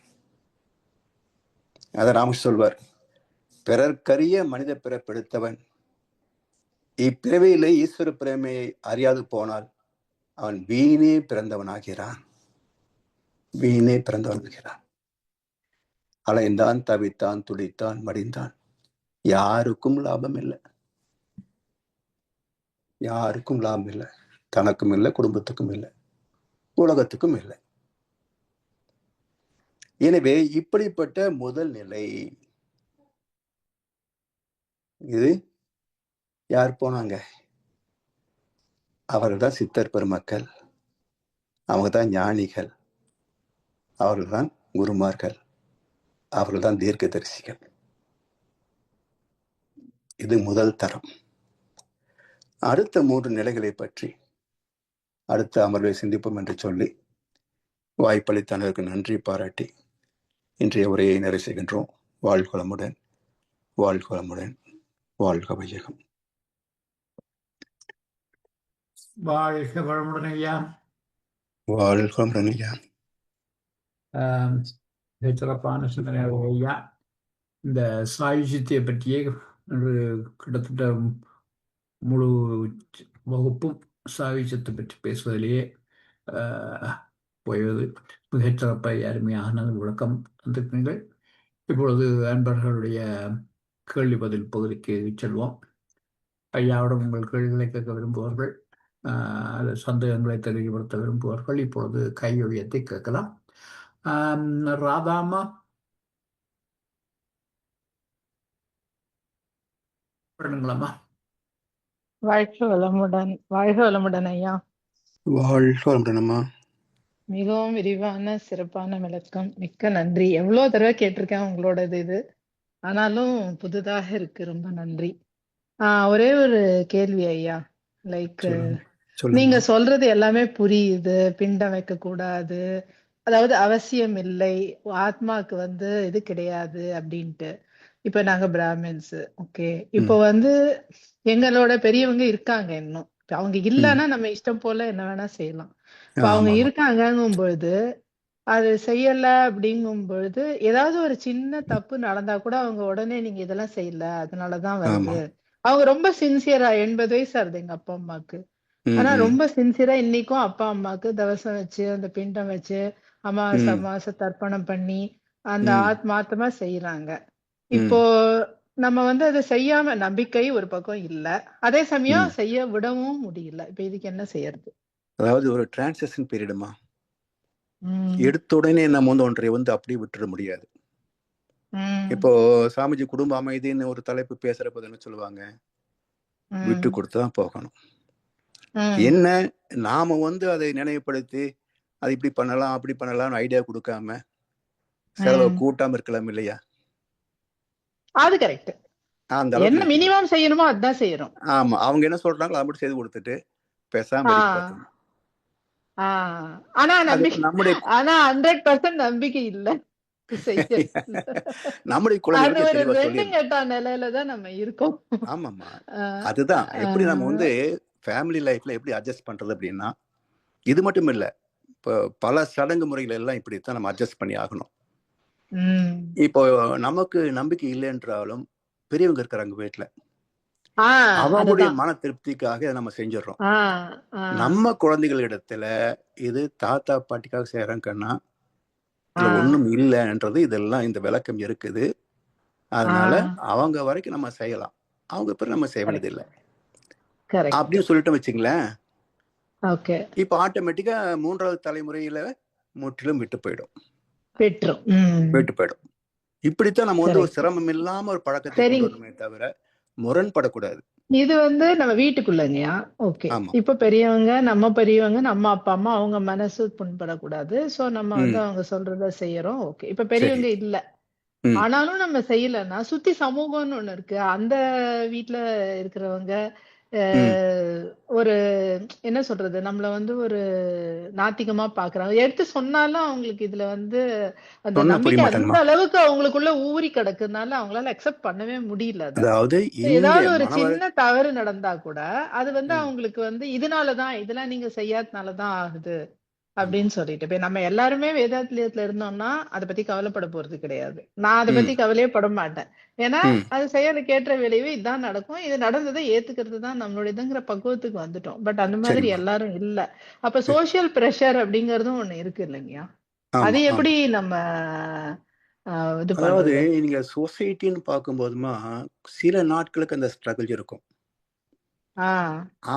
அத ராமகிருஷ்ணர் சொல்வார், பிறர்க்கரிய மனித பிறப்பெடுத்தவன் இப்பிறவியிலே ஈஸ்வர பிரேமையை அறியாது போனால் அவன் வீணே பிறந்தவனாகிறான். வீணே பிறந்தவனாகிறான். அலைந்தான், தவித்தான், துடித்தான், மடிந்தான். யாருக்கும் லாபம் இல்லை. யாருக்கும் லாபம் இல்லை. தனக்கும் இல்லை, குடும்பத்துக்கும் இல்லை, உலகத்துக்கும் இல்லை. எனவே இப்படிப்பட்ட முதல் நிலை இது யார் போனாங்க? அவர்கள் தான் சித்தர் பெருமக்கள், அவங்க தான் ஞானிகள், அவர்கள் தான் குருமார்கள், அவர்கள் தான் தீர்க்கதரிசிகள். இது முதல் தரம். அடுத்த 3 நிலைகளை பற்றி அடுத்த அமர்வை சிந்திப்போம் என்று சொல்லி வாய்ப்பளித்தனருக்கு நன்றி பாராட்டி இன்றைய உரையை நிறைவு செய்கின்றோம். வாழ்வளமுடன், வாழ்வளமுடன், வாழ்க வையகம். வாழ்க வளமுடன் ஐயா. வாழ்க வளமுடன் ஐயா. சிறப்பான சிந்தனை ஐயா. இந்த சாயுஜ்யத்தை பற்றியே கிட்டத்தட்ட முழு வகுப்பும் சாயுஜ்யத்தை பற்றி பேசுவதிலேயே போய்வது மிகச்சிறப்பாக அருமையான விளக்கம் தந்திருக்கிறீர்கள். இப்பொழுது அன்பர்களுடைய கேள்வி பதில் பகுதிக்கு செல்வோம். ஐயாவிடம் உங்கள் கேள்விகளை கேட்க விரும்புவார்கள், சந்தேகங்களை தெளிவுபடுத்த விரும்புவார்கள். இப்பொழுது கையொழியத்தை கேட்கலாம். ராதாமா பண்ணுங்களாமா? வாழ்க வளமுடன். வாழ்க வளமுடன் ஐயா. வாழ்க வளமுடன்மா. மிகவும் விரிவான சிறப்பான விளக்கம், மிக்க நன்றி. எவ்வளவு தடவை கேட்டிருக்கேன் உங்களோடது இது, ஆனாலும் புதுதாக இருக்கு. ரொம்ப நன்றி. ஒரே ஒரு கேள்வி ஐயா. லைக் நீங்க சொல்றது எல்லாமே புரியுது. பிண்டம் வைக்க கூடாது, அதாவது அவசியம் இல்லை, ஆத்மாக்கு இது கிடையாது அப்படின்ட்டு. இப்ப நாங்க பிராமின்ஸ், ஓகே. இப்போ எங்களோட பெரியவங்க இருக்காங்க இன்னும். அவங்க இல்லைன்னா நம்ம இஷ்டம் போல என்ன வேணா செய்யலாம். இப்ப அவங்க இருக்காங்கும் பொழுது அது செய்யல அப்படிங்கும் பொழுது ஏதாவது ஒரு சின்ன தப்பு நடந்தா கூட அவங்க உடனே நீங்க இதெல்லாம் செய்யல, அதனாலதான் வருது. அவங்க ரொம்ப சின்சியரா, 80 வயசு ஆகுது எங்க அப்பா அம்மாக்கு. ஆனா ரொம்ப சின்சியரா இன்னைக்கும் அப்பா அம்மாக்கு தவசம் வச்சு அந்த பிண்டம் வச்சு அமாவாசை தர்ப்பணம் பண்ணி அந்த ஆத்மாத்தமா செய்யறாங்க. இப்போ நம்ம அதை செய்யாம, நம்பிக்கை ஒரு பக்கம் இல்ல, அதே சமயம் செய்ய விடவும் முடியல. இப்ப இதுக்கு என்ன செய்யறது? அதாவது ஒரு டிரான்சிஷன் பீரியடுமா, எடுத்த உடனே நம்ம ஒன்றை அப்படியே விட்டுற முடியாது. இப்போ சாமிஜி குடும்ப அமைதின்னு ஒரு தலைப்பு பேசுறப்ப என்ன சொல்லுவாங்க? விட்டு கொடுத்துதான் போகணும். என்ன நாம அதை நினைவுபடுத்தி அது இப்படி பண்ணலாம் அப்படி பண்ணலாம்னு ஐடியா கொடுக்காம செலவை கூட்டாம இருக்கலாம் இல்லையா? அது கரெக்ட். என்ன மினிமம் செய்யணுமோ அதான் செய்யறோம். ஆமா, அவங்க என்ன சொல்றாங்களோ அதை மட்டும் செய்து கொடுத்துட்டு பேசாம. ஆனா நம்பிக்கை, ஆனா 100% நம்பிக்கை இல்ல. நம்முடைய குழந்தைகளுக்கு நிலையிலதான் நம்ம இருக்கோம். ஆமாமா, அதுதான் எப்படி நம்ம ஃபேமிலி லைஃப்ல எப்படி அட்ஜஸ்ட் பண்றது அப்படின்னா, இது மட்டும் இல்ல, இப்போ பல சடங்கு முறைகள் எல்லாம் இப்படித்தான் நம்ம அட்ஜஸ்ட் பண்ணி ஆகணும். ம். இப்போ நமக்கு நம்பிக்கை இல்லைன்றாலும் பெரியவங்க இருக்கிறாங்க வீட்டுல, ஆ அவங்களுடைய அதுதான். மன திருப்திக்காக இதை நம்ம செஞ்சிடறோம். ஆ ஆ நம்ம குழந்தைகளிடத்துல இது தாத்தா பாட்டிக்காக செய்யறாங்கன்னா ஆ இதுல ஒண்ணும் இல்லைன்றது இதெல்லாம் இந்த விளக்கம் இருக்குது. ஆ அதனால அவங்க வரைக்கும் நம்ம செய்யலாம், அவங்க பிறகு நம்ம செய்ய வேண்டியது கரெக்ட் இல்லை கரெக்ட். அப்படின்னு சொல்லிட்டு வச்சுங்களேன். ஓகே. இப்போ ஆட்டோமேட்டிக்கா 3வது தலைமுறையில முற்றிலும் விட்டு போயிடும். பெற்றும். ம். விட்டு போயிடும். இப்படித்தான் நம்ம வந்து ஒரு கரெக்ட். சிரமம் இல்லாம ஒரு பழக்கத்தை கொண்டு சரிங்க. வரணுமே தவிர முரண்படக்கூடாது. இது வந்து நம்ம வீட்டுக்குள்ளங்கயா. ஓகே. ஆமா. இப்ப பெரியவங்க, நம்ம பெரியவங்க, நம்ம அப்பா அம்மா அவங்க மனசு புண்படக்கூடாது. சோ நம்ம வந்து ம். அவங்க சொல்றத செய்யறோம். ஓகே. இப்ப சரி. பெரியவங்க இல்ல. ம். ஆனாலும் நம்ம செய்யலன்னா சுத்தி சமூகம்னு ஒண்ணு இருக்கு. அந்த வீட்ல இருக்கிறவங்க ம். ஒரு என்ன சொல்றது? நம்மள வந்து ஒரு நாத்திகமா பார்க்குறாங்க. எடுத்து சொன்னாலும் அவங்களுக்கு இதுல வந்து அந்த சொன்னா புரிய நம்பிக்கை அந்த மாட்டாங்கம்மா. அளவுக்கு அவங்களுக்குள்ள ஊறி கிடக்குறதுனால அவங்களால அக்செப்ட் பண்ணவே முடியல அத. அதாவது இங்க ஏதாவது ஒரு மனவர சின்ன தவறு நடந்தா கூட, அது வந்து ம். அவங்களுக்கு வந்து இதனால தான், இதெல்லாம் நீங்க செய்யாதனால தான் ஆகுது. ஆமா. அப்படின்னு சொல்லிட்டு. இப்ப நம்ம எல்லாருமே வேதாத்திரியத்துல இருந்தோம்னா, அத பத்தி கவலைப்பட போறது கிடையாது. நான் அத ம். பத்தி கவலையே பட மாட்டேன். ஏன்னா, ம். அது செயலுக்கு ஏற்ற விளைவு இதான் நடக்கும். இது நடந்ததை ஏத்துக்கிறது தான் நம்மளுடையதுங்கிற பக்குவத்துக்கு வந்துட்டோம். பட் அந்த மாதிரி சரிம்மா. எல்லாரும் இல்ல. அப்ப சோசியல் பிரஷர் அப்படிங்கிறதும் ஒண்ணு இருக்கு இல்லைங்கயா? அது ஆமா, ஆமா. எப்படி நம்ம அ இது அதாவது பண்றது? நீங்க சொசைட்டின்னு பார்க்கும்போதுமா சில நாட்களுக்கு அந்த ஸ்ட்ரகிள் இருக்கும். ஆ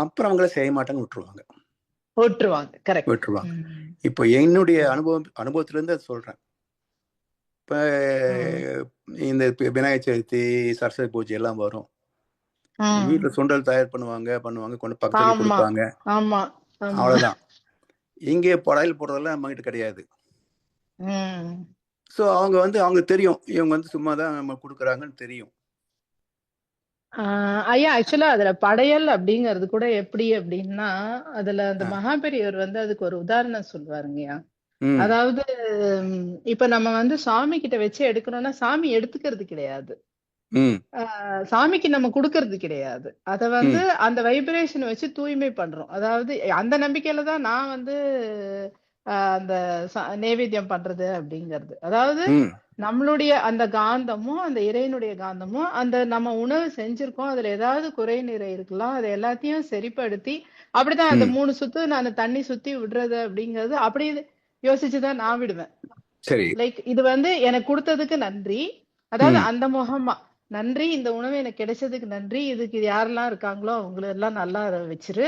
அப்புறம் அவங்கள செய்ய மாட்டாங்கன்னு விட்டுருவாங்க. போட்டுருவாங்க. கரெக்ட். விட்டுருவாங்க. ம். இப்போ என்னுடைய ம். அனுபவத்திலிருந்து அதை சொல்றேன். இப்போ ம். இந்த விநாயகர் சதுர்த்தி, சரஸ்வதி பூஜை எல்லாம் வரும். ம். வீட்டுல சுண்டல் தயார் பண்ணுவாங்க, கொண்டு பக்கத்துல ஆமா, கொடுப்பாங்க. ஆமா, ஆமா. அவ்வளவுதான். இங்கே படையல் போடுறதெல்லாம் நம்ம கிட்ட கிடையாது. ம். ஸோ அவங்க வந்து அவங்களுக்கு தெரியும், இவங்க வந்து சும்மா தான் நம்ம கொடுக்குறாங்கன்னு தெரியும். ஐயா ஆக்சுவலா அதுல படையல் அப்படிங்கிறது கூட எப்படி அப்படின்னா அதுல அந்த ஆ. மகாபெரியவர் வந்து அதுக்கு ஒரு உதாரணம் சொல்லுவாருங்கய்யா. ம். அதாவது இப்ப நம்ம வந்து சாமி கிட்ட வச்சு எடுக்கணும்னா சாமி எடுத்துக்கிறது கிடையாது. ம். சாமிக்கு நம்ம கொடுக்கறது கிடையாது. அத வந்து ம். அந்த வைப்ரேஷன் வச்சு தூய்மை பண்றோம். அதாவது அந்த நம்பிக்கையில தான் நான் வந்து அந்த நைவேத்தியம் பண்றது அப்படிங்கிறது. அதாவது ம். நம்மளுடைய அந்த காந்தமும் அந்த இறைவனுடைய காந்தமும் அந்த நம்ம உணவு செஞ்சிருக்கோம். அதுல ஏதாவது குறை நிறை இருக்கலாம். அதை எல்லாத்தையும் சரிப்படுத்தி அப்படிதான் அந்த ம். 3 சுத்து நான் தண்ணி சுத்தி விடுறது அப்படிங்கிறது அப்படி யோசிச்சுதான் நான் விடுவேன். சரி. லைக் இது வந்து எனக்கு கொடுத்ததுக்கு நன்றி. அதாவது ம். அந்த முகமா நன்றி, இந்த உணவு எனக்கு கிடைச்சதுக்கு நன்றி. இதுக்கு யாரெல்லாம் இருக்காங்களோ அவங்கள எல்லாம் நல்லா வச்சிரு.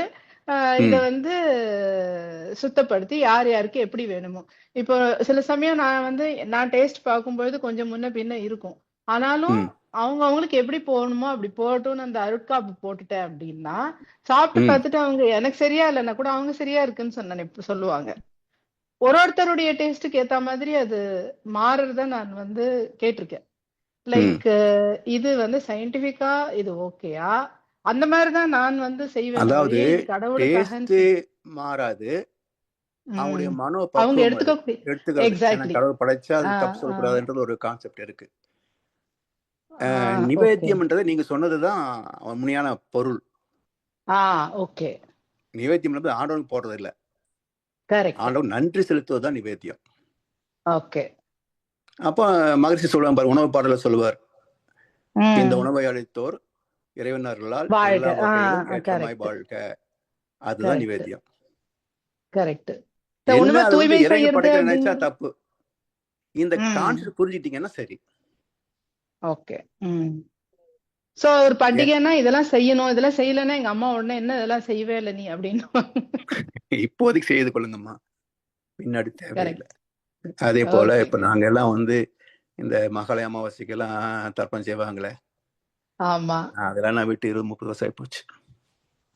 இத ம். வந்து சுத்தப்படுத்தி யார் யாருக்கு எப்படி வேணுமோ. இப்போ சில சமயம் நான் டேஸ்ட் பார்க்கும்பொழுது கொஞ்சம் முன்ன பின்ன இருக்கும். ஆனாலும் ம். அவங்க அவங்களுக்கு எப்படி போகணுமோ அப்படி போகட்டும்னு அந்த அருட்காப்பு போட்டுட்டேன் அப்படின்னா, சாப்பிட்டு ம். பார்த்துட்டு அவங்க எனக்கு சரியா இல்லைன்னா கூட அவங்க சரியா இருக்குன்னு சொல்லுவாங்க. ஒருத்தருடைய டேஸ்ட்டுக்கு ஏத்த மாதிரி அது மாறுறத நான் வந்து கேட்டிருக்கேன். ம். லைக் இது வந்து சயின்டிஃபிக்கா இது ஓகேயா? அந்த மாதிரி தான் நான் வந்து செய்வேனே அதாவது ஒழிய, இது கடவுளுக்காகன்னு டேஸ்ட் மாறாது, அவங்களுடைய ம். மனோ அவங்க பக்குவம் அது எடுத்துக்கக்கூடிய எடுத்துக்கிறது. ஏன்னா எக்ஸாக்ட்லி. கடவுள் படைச்சா ஆ, அது தப்பு ஆ, சொல்லக்கூடாதுன்றது ஒரு கான்செப்ட் இருக்கு. ஆ, ஓகே. நிவேத்தியம்ன்றது நீங்க சொன்னதுதான் உண்மையான பொருள். ஆ, ஓகே. நிவேத்தியம் ஆண்டவனுக்கு போடுறது இல்ல. கரெக்ட். ஆண்டவன் நன்றி செலுத்துவது தான் நிவேத்தியம். ஓகே. அப்ப மகிழ்ச்சி சொல்லுவாங்க பாரு, உணவு பாடல சொல்லுவார், இந்த ம். உணவை அளித்தோர் இறைவனர்களால் வாழ்க. எல்லா வகையிலும் ஏற்றமாய் கரெக்ட். வாழ்க. அதுதான் கரெக்ட். நிவேத்தியம். கரெக்ட். இந்த என்ன உணவை அது வந்து தூய்மை இறைவன் செய்யறது படைக்கிற நினைச்சா அப்படிங்கிறது. தப்பு. இந்த ம். கான்செப்ட் புரிஞ்சிட்டீங்கன்னா சரி. ஓகே. ம். சோ ஒரு பண்டிகைன்னா இதெல்லாம் செய்யணும், இதெல்லாம் செய்யலைன்னா எங்க அம்மா உடனே என்ன இதெல்லாம் செய்யவே இல்லை நீ அப்படின்னு. இப்போதைக்கு செய்து கொள்ளுங்கம்மா, பின்னாடி தேவையில்லை. கரெக்ட். அதே போல ஓகே. இப்ப நாங்க எல்லாம் வந்து இந்த மகளை அமாவாசைக்கெல்லாம் தர்ப்பணம் செய்வாங்களே, ஆமா. அதெல்லாம் நான் விட்டு 20-30 வருஷம் ஆயிப்போச்சு.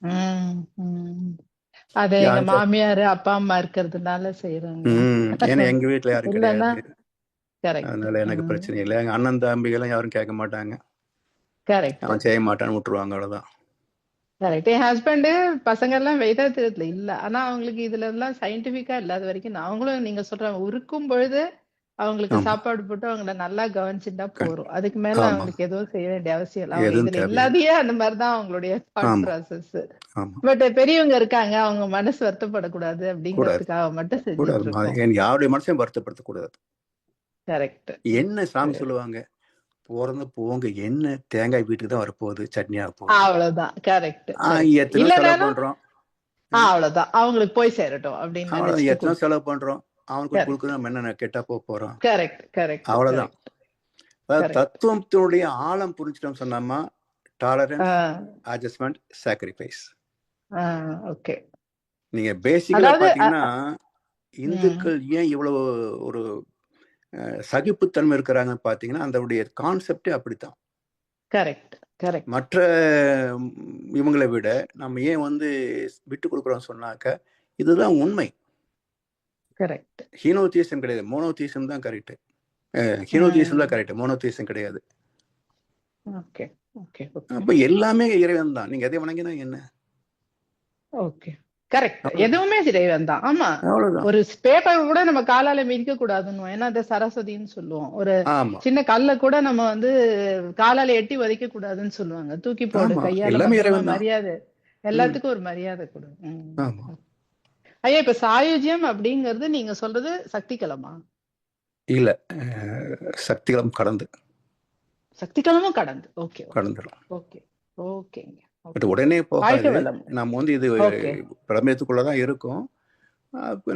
ம். ம். அது எங்க யாருக்கு மாமியார் அப்பா அம்மா இருக்கிறதுனால செய்யறாங்க. ஏன்னா எங்க வீட்டுல யாரும் இல்லன்னா கிடையாது. கரெக்ட். அதனால எனக்கு பிரச்சனை இல்லை. எங்க அண்ணன் தம்பிகள்லாம் யாரும் கேட்க மாட்டாங்க, கரெக்ட். அவன் செய்ய மாட்டான்னு விட்டுருவாங்க, அவ்வளவுதான். கரெக்ட். என் ஹஸ்பண்ட் பசங்க எல்லாம் வேதாத்திரத்துல இல்ல. ஆனா அவங்களுக்கு இதுல எல்லாம் சயின்டிபிக்கா இல்லாத வரைக்கும் அவங்களும் நீங்க சொல்ற உருக்கும் பொழுது அவங்களுக்கு ஆமா சாப்பாடு போட்டு அவங்கள நல்லா கவனிச்சுட்டா கண்- போறோம். அதுக்கு மேல ஆமா அவங்களுக்கு எதுவும் செய்ய வேண்டிய அவசியம் இல்லை. அவங்க எதுவும் இதுல தேவையில்லை. இல்லாதையே அந்த மாதிரிதான் அவங்களுடைய தாட் ஆமா ப்ராசஸ். ஆமா பட் பெரியவங்க இருக்காங்க, அவங்க மனசு வருத்தப்படக்கூடாது கூடாது அப்படிங்கறதுக்காக மட்டும் செஞ்சுட்டு கூடாதுமா. இருக்கோம். என் யாருடைய மனசையும் வருத்தப்படுத்தக்கூடாது. கரெக்ட். என்ன சாமி சொல்லுவாங்க, பிறந்து போங்க, என்ன தேங்காய் வீட்டுக்கு தான் வரப்போகுது, சட்னியாக போகுது. அவ்வளவுதான். Correct correct. எத்தனையோ செலவு இல்லனாலும் பண்றோம், அவ்வளவுதான், அவங்களுக்கு போய் சேரட்டும் அப்படின்னு அவ்வளவுதான். நினைச்சிட்டு எத்தனையோ செலவு பண்றோம், அவனுக்கு கரெக்ட் கொடுக்குறது நம்ம என்ன கெட்டா போறோம். கரெக்ட் கரெக்ட் அவ்வளவுதான். கரெக்ட் அதாவது கரெக்ட். தத்துவத்தினுடைய ஆழம் புரிஞ்சிட்டோம் சொன்னாமா, டாலரன்ஸ், அட்ஜஸ்ட்மெண்ட், சாக்ரிஃபைஸ். ஓகே. நீங்க பேசிக்கலா அதாவது பாத்தீங்கன்னா இந்துக்கள் ஏன் இவ்வளவு ஒரு சகிப்புத்தன்மை இருக்கிறாங்கன்னு பாத்தீங்கன்னா அதனுடைய கான்செப்டே அப்படித்தான். Correct correct. மற்ற இவங்களை விட நம்ம ஏன் விட்டு கொடுக்குறோம் சொன்னாக்க இதுதான் உண்மை. கரெக்ட். ஹீனோதியசம் கிடையாது, மோனோதியசம் தான் கரெக்ட். ஹீனோதியசம் தான் கரெக்ட், மோனோதியசம் கிடையாது. Okay okay. அப்ப எல்லாமே இறைவன் தான், நீங்க எதை வணங்கினா என்ன. Okay correct. எதுவுமே இறைவன் தான். ஆமா, அவ்வளவுதான். ஒரு பேப்பர் கூட நம்ம காலால மிதிக்க கூடாதுன்னு, ஏன்னா அதை சரஸ்வதின்னு சொல்லுவோம். ஒரு ஆமா சின்ன கல்ல கூட நம்ம காலால எட்டி உதைக்க கூடாதுன்னு சொல்லுவாங்க. தூக்கி போடு, ஆமா, கையால எல்லாமே பத்திரமா, இறைவன் தான். மரியாதை, எல்லாத்துக்கும் ஒரு மரியாதை கொடு. ஆமா. ஐயா, இப்ப சாயுஜ்யம் அப்படிங்கறது நீங்க சொல்றது சக்திகளமா? இல்ல, சக்திகளும் கடந்து, சக்திகளமும் கடந்து. ஓகே கடந்துடும். ஓகே ஓகேங்க. பட் உடனே போகாது. நம்ம இது ஓகே பிரபஞ்சத்துக்குள்ளதான் இருக்கும்.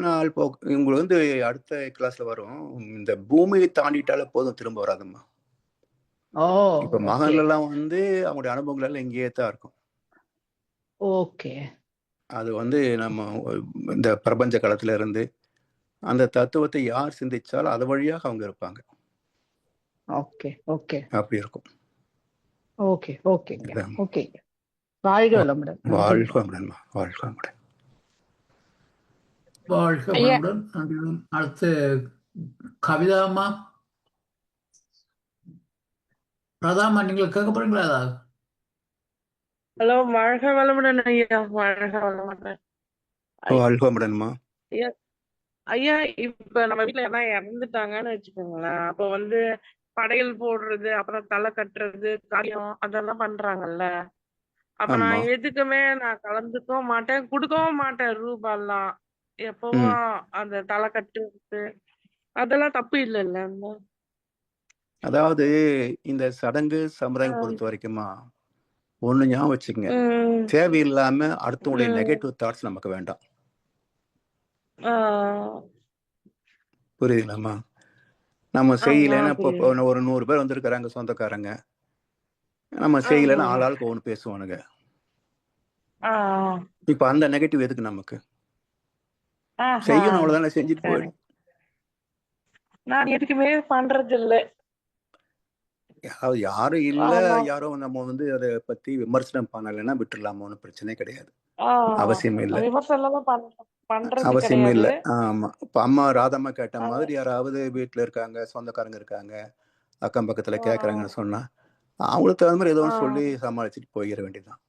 நாள் உங்களுக்கு அடுத்த கிளாஸ்ல வரும். இந்த பூமியை தாண்டிட்டாலே போதும், திரும்ப வராதும்மா. இப்ப மகன்கள் எல்லாம் அவங்களுடைய அனுபவங்கள் எல்லாம் இங்கேயே தான் இருக்கும். ஓகே. அது நம்ம இந்த பிரபஞ்ச காலத்துல இருந்து அந்த தத்துவத்தை யார் சிந்திச்சாலும் அது வழியாக அவங்க இருப்பாங்க. ஓகே ஓகே, அப்படி இருக்கும். Okay okay okay. வாழ்க வளமுடன். வாழ்க வளமுடன், வாழ்க வளமுடன். வாழ்க வளமுடன். அடுத்து கவிதாமா, ராதாமா, நீங்கள் கேட்க போறீங்களா ஏதாவது? ஹலோ, வாழ்க வளமுடன் ஐயா. வாழ்க வளமுடன். வாழ்க வளமுடன்மா. ஐயா, இப்ப நம்ம வீட்டுல எல்லாம் இறந்துட்டாங்கன்னு வச்சுக்கோங்களேன், அப்ப படையல் போடுறது, அப்புறம் தலை கட்டுறது, காரியம் அதெல்லாம் பண்றாங்கல்ல. அப்ப நான் எதுக்குமே நான் கலந்துக்கவும் மாட்டேன், கொடுக்கவும் மாட்டேன் ரூபாலாம். எப்பவும் அந்த தலை கட்டுறது அதெல்லாம் தப்பு இல்லைல்ல? அதாவது இந்த சடங்கு சம்பிரதாயம் பொறுத்த வரைக்குமா ஒண்ணு ஞாபகம் வச்சுக்கங்க, தேவையில்லாம அடுத்தவங்களுடைய நெகட்டிவ் தாட்ஸ் நமக்கு வேண்டாம். புரியுதுங்களாம்மா? நம்ம செய்யலைன்னா இப்போ ஒரு 100 பேர் வந்திருக்கிறாங்க சொந்தக்காரங்க, நம்ம செய்யலைன்னா ஆளாளுக்கு ஒண்ணு பேசுவானுங்க. இப்ப அந்த நெகட்டிவ் எதுக்கு நமக்கு? செய்யணும், அவ்வளவுதானே, செஞ்சுட்டு போயிடும். நான் எதுக்குமே பண்றது இல்லை. யாரும் இல்ல, யாரோ நம்ம அதை பத்தி விமர்சனம் பண்ணலைன்னா விட்டுடலாமா, ஒன்றும் பிரச்சனை கிடையாது, அவசியம் இல்லை, அவசியம் இல்லை. ஆமா, இப்ப அம்மா ராதம்மா கேட்ட மாதிரி யாராவது வீட்டுல இருக்காங்க, சொந்தக்காரங்க இருக்காங்க, அக்கம் பக்கத்துல கேக்குறாங்கன்னு சொன்னா அவங்களுக்கு தகுந்த மாதிரி ஏதோ சொல்லி சமாளிச்சுட்டு போயிட வேண்டியதுதான்.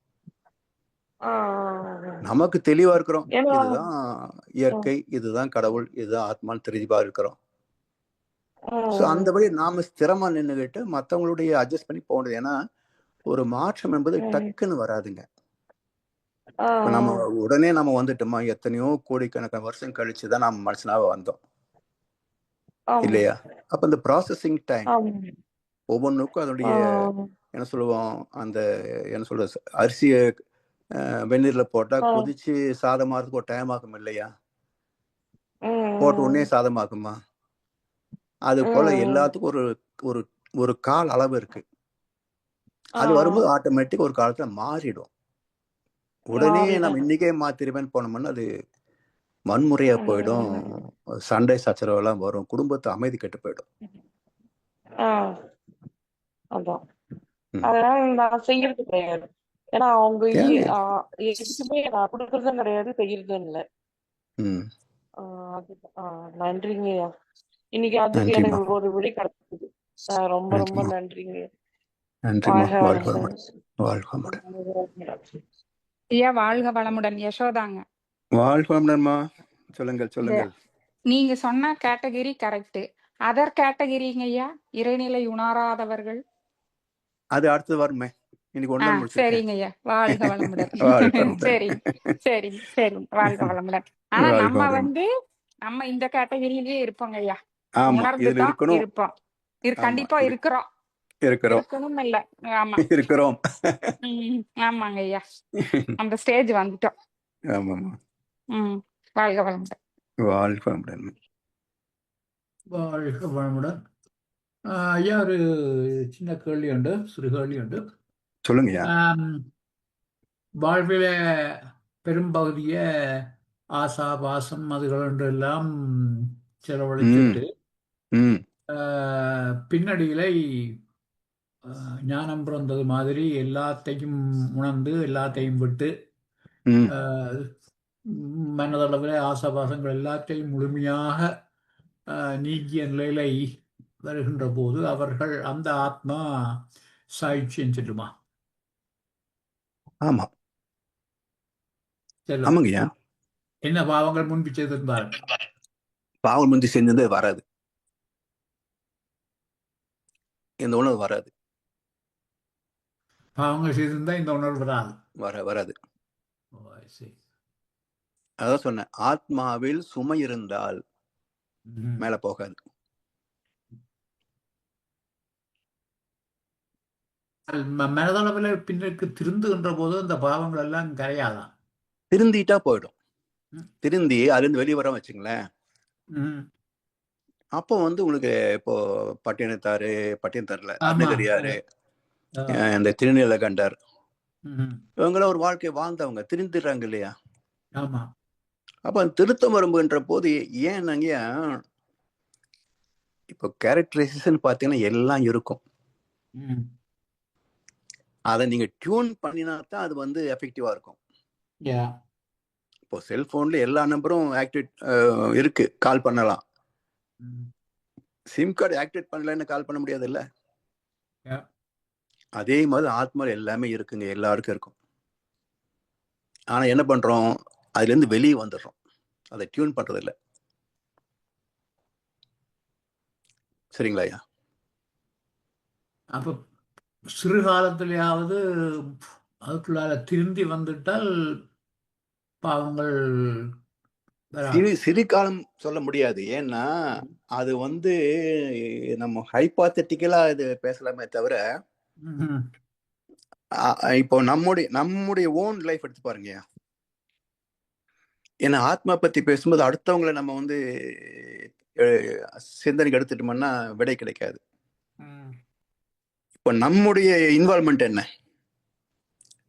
நமக்கு தெளிவா இருக்கிறோம், இதுதான் இயற்கை, இதுதான் கடவுள், இதுதான் ஆத்மான்னு தெளிவா இருக்கிறோம். அந்த வழி நாம ஸ்திரமா நின்றுகிட்டு மற்றவங்களுடைய அட்ஜஸ்ட் பண்ணி போனது. ஏன்னா ஒரு மாற்றம் என்பது டக்குன்னு வராதுங்க. நம்ம உடனே நம்ம வந்துட்டோமா, எத்தனையோ கோடிக்கணக்கான வருஷம் கழிச்சுதான் நாம மனுஷனாக வந்தோம் இல்லையா? அப்ப இந்த ப்ராசஸிங் டைம் ஒவ்வொன்றுக்கும் அதனுடைய என்ன சொல்லுவோம், அந்த என்ன சொல்றது, அரிசியை வெந்நீர்ல போட்டா கொதிச்சு சாதமாறதுக்கு ஒரு டைம் ஆகும் இல்லையா? போட்ட உடனே சாதமாக்குமா? அது போல எல்லாத்துக்கும் ஒரு ஒரு ஒரு கால அளவு இருக்கு. அது வரும்போது ஆட்டோமேட்டிக் ஒரு காலத்துல மாறிடும். உடனே நம்ம இன்னைக்கே மாத்திருவேன்னு போனோம்னா அது வன்முறையா போயிடும், சண்டை சச்சரவு எல்லாம் வரும், குடும்பத்து அமைதி கெட்டு போயிடும். அதனால நான் செய்யறது கிடையாது. ஏன்னா அவங்க எதுக்குமே நான் கொடுக்கறதும் கிடையாது, செய்யறதும் இல்லை. நன்றிங்க. இன்னைக்கு அதுக்கு எனக்கு ஒரு விடை கிடைச்சது. ரொம்ப ரொம்ப நன்றிங்க. ஐயா வாழ்க வளமுடன். யசோதாங்க. வாழ்க வளமுடன்மா. சொல்லுங்கள் சொல்லுங்கள். நீங்க சொன்ன கேட்டகரி கரெக்ட். அதர் கேட்டகிரிங்க ஐயா, இறைநிலை உணராதவர்கள். அது அடுத்தது வருமே. இன்னைக்கு ஆ, ஒண்ணுதான் முடிச்சிருக்கேன். சரிங்க ஐயா, வாழ்க வளமுடன். வாழ்க வளமுடன். சரிங்க சரிங்க சரிங்க, வாழ்க வளமுடன். ஆனா வாழ்க நம்ம வளமுடன். நம்ம இந்த கேட்டகிரியிலேயே இருப்போங்க ஐயா, ஆமா, உணர்ந்து இதுல தான் இருக்கணும். இருப்போம். ஆமா, கண்டிப்பா இருக்கிறோம், இருக்கிறோம், இருக்கணும் இல்ல. ஆமா. இருக்கிறோம். ஆமாங்க ஐயா, அந்த ஸ்டேஜ் வந்துட்டோம். ஆமாமா, வாழ்க வளமுடன். வாழ்க வளமுடன். வாழ்க வளமுடன். ஐயா, ஒரு சின்ன கேள்வி உண்டு, சிறு கேள்வி உண்டு. சொல்லுங்கய்யா. வாழ்வில பெரும்பகுதிய ஆசா பாசம் அதுகள் எல்லாம் செலவழிச்சிட்டு ம் பின்னடியில ஞானம் பிறந்தது மாதிரி எல்லாத்தையும் உணர்ந்து எல்லாத்தையும் விட்டு ம் மனதளவில் ஆசாபாசங்கள் எல்லாத்தையும் முழுமையாக நீக்கிய நிலையில வருகின்ற போது அவர்கள் அந்த ஆத்மா சாய்ச்சியம் செல்லுமா? ஆமா, செல்லும். ஆமாங்கய்யா. என்ன பாவங்கள் முன்பு செய்திருந்தார்கள்? பாவம் முந்தி செஞ்சது வராது, இந்த உணர்வு வராது. பாவங்கள் செய்திருந்தா இந்த உணர்வு வராது. வராது. ஓ, I see. அதான் சொன்னேன், ஆத்மாவில் சுமை இருந்தால் மேல போகாது. மனதளவில் பின்னுக்கு திருந்துகின்ற போது இந்த பாவங்கள் எல்லாம் கரையாதான். திருந்திட்டா போயிடும். திருந்தி அதுலேருந்து வெளியே வர வச்சுங்களேன். அப்போ உங்களுக்கு இப்போ பட்டினத்தார்ல அருணகிரியாரு, இந்த திருநீலகண்டர், இவங்கள ஒரு வாழ்க்கை வாழ்ந்தவங்க திருந்திடுறாங்க இல்லையா? ஆமா. அப்ப அந்த திருத்தம் வரும்புன்ற போது ஏன்னாங்க, இப்போ கேரக்டரைசேஷன் பார்த்தீங்கன்னா எல்லாம் இருக்கும். அதை நீங்க டியூன் பண்ணினா தான் அது எஃபெக்டிவா இருக்கும். இப்போ செல்போன்ல எல்லா நம்பரும் ஆக்டிவேட் இருக்கு, கால் பண்ணலாம். சிம் கார்டு ஆக்டிவேட் பண்ணலன்னு கால் பண்ண முடியாது இல்ல? அதே மாதிரி ஆத்மா எல்லாமே இருக்குங்க, எல்லாருக்கும் இருக்கும். ஆனா என்ன பண்றோம், அதுல இருந்து வெளியே வந்துடுறோம், அதை டியூன் பண்றது இல்லை. சரிங்களா ஐயா? அப்ப சிறு காலத்திலேயாவது அதுக்குள்ளால திருந்தி வந்துட்டால் பாவங்கள் சிறு காலம் சொல்ல முடியாது. ஏன்னா அது நம்ம ஹைபாத்தட்டிக்கலா இது பேசலாமே தவிர, இப்போ நம்முடைய ஓன் லைஃப் எடுத்து பாருங்க. ஏன்னா ஆத்மா பத்தி பேசும்போது அடுத்தவங்களை நம்ம சிந்தனைக்கு எடுத்துட்டோம்னா விடை கிடைக்காது. இப்போ நம்முடைய இன்வால்மெண்ட் என்ன,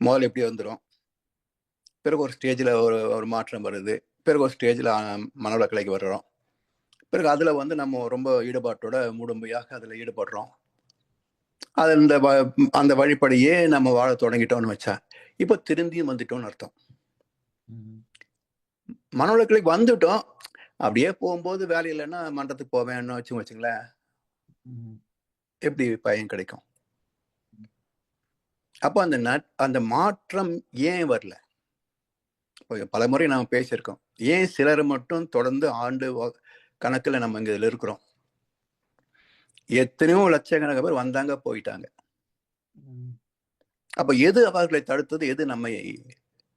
முதல்ல எப்படி வந்துடும், பிறகு ஒரு ஸ்டேஜில் ஒரு மாற்றம் வருது, பிறகு ஒரு ஸ்டேஜில் மனவளக்கலைக்கு வர்றோம், பிறகு அதில் நம்ம ரொம்ப ஈடுபாட்டோட முழுமையாக அதில் ஈடுபடுறோம். அது அந்த வழிப்படியே நம்ம வாழ தொடங்கிட்டோம்னு வச்சா இப்போ திருந்தியும் வந்துட்டோம்னு அர்த்தம். மனவளக்கலைக்கு வந்துட்டோம், அப்படியே போகும்போது வேலை இல்லைன்னா மன்றத்துக்கு போவேன்னு வச்சுங்களேன், எப்படி பயன் கிடைக்கும்? அப்போ அந்த மாற்றம் ஏன் வரல? பல முறை நாம பேசியிருக்கோம், ஏன் சிலர் மட்டும் தொடர்ந்து ஆண்டு கணக்குல நம்ம இங்க இதுல இருக்கிறோம்? எத்தனையோ லட்சக்கணக்கான பேர் வந்தாங்க போயிட்டாங்க. அப்ப எது அவர்களை தடுத்தது, எது நம்மை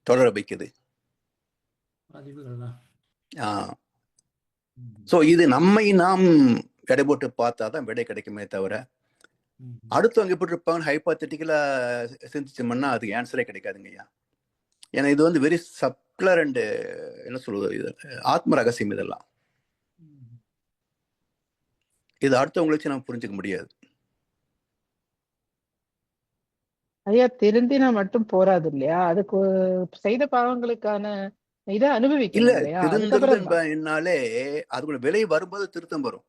தொடர வைக்குது? சோ இது நம்மை நாம் எடை போட்டு பார்த்தாதான் விடை கிடைக்குமே தவிர, அடுத்தவங்க எப்படி இருப்பாங்க ஹைபாத்தட்டிக்கலா சிந்திச்சோம்னா அதுக்கு ஆன்சரே கிடைக்காதுங்க ஐயா. ஏன்னா இது வெரி சப்ளர் அண்ட் என்ன சொல்றது, இது ஆத்ம ரகசியம். இதெல்லாம் இது அடுத்தவங்களை வச்சு நம்ம புரிஞ்சுக்க முடியாது. ஐயா, திருந்தினா மட்டும் போராது இல்லையா? அதுக்கு செய்த பாவங்களுக்கான இதை அனுபவிக்கணும் இல்லையா? திருந்துறதுனாலே அதுக்குள்ள விலை வரும்போது திருத்தம் வரும்.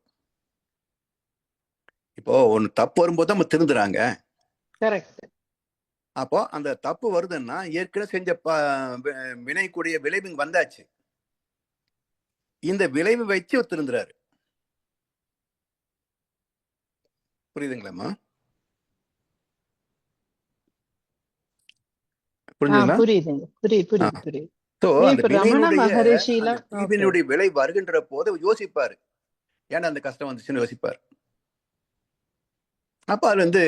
இப்போ ஒன்னு தப்பு வரும்போது நம்ம திருந்துறாங்க. கரெக்ட். அப்போ அந்த தப்பு வருதுன்னா ஏற்கனவே செஞ்ச வினைக்கூடிய விளைவு வந்தாச்சு, இந்த விளைவு வச்சு திருந்துறாரு. புரியுதுங்களாமா? புரியுதுங்க, புரியுது. வினை வருகின்ற போது யோசிப்பாரு, ஏன்னா அந்த கஷ்டம் வந்துச்சுன்னு யோசிப்பார். அப்ப அதுல இருந்து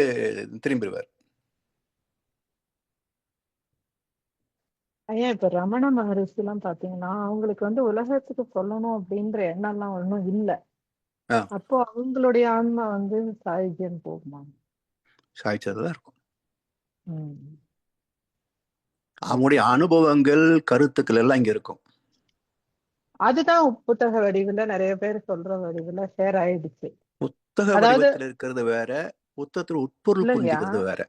திரும்பிடுவார். ஐயா இப்ப ரமண மகரிஷி எல்லாம் பாத்தீங்கன்னா அவங்களுக்கு வந்து உலகத்துக்கு சொல்லணும் அப்படின்ற எண்ணம் எல்லாம் ஒண்ணும் இல்ல. ஆ. அப்போ அவங்களுடைய ஆன்மா வந்து சாயுஜ்யம் போகுமா? சாய்ச்சதுதான் இருக்கும். ம். அவங்களுடைய அனுபவங்கள், கருத்துக்கள் எல்லாம் இங்க இருக்கும். அதுதான் புத்தக வடிவுல நிறைய பேர் சொல்ற வடிவுல ஷேர் ஆயிடுச்சு. புத்தக அதாவது வடிவத்தில் இருக்கிறது வேற, புத்தகத்துல உட்பொருள் இல்லையா? புரிஞ்சுக்கிறது வேற.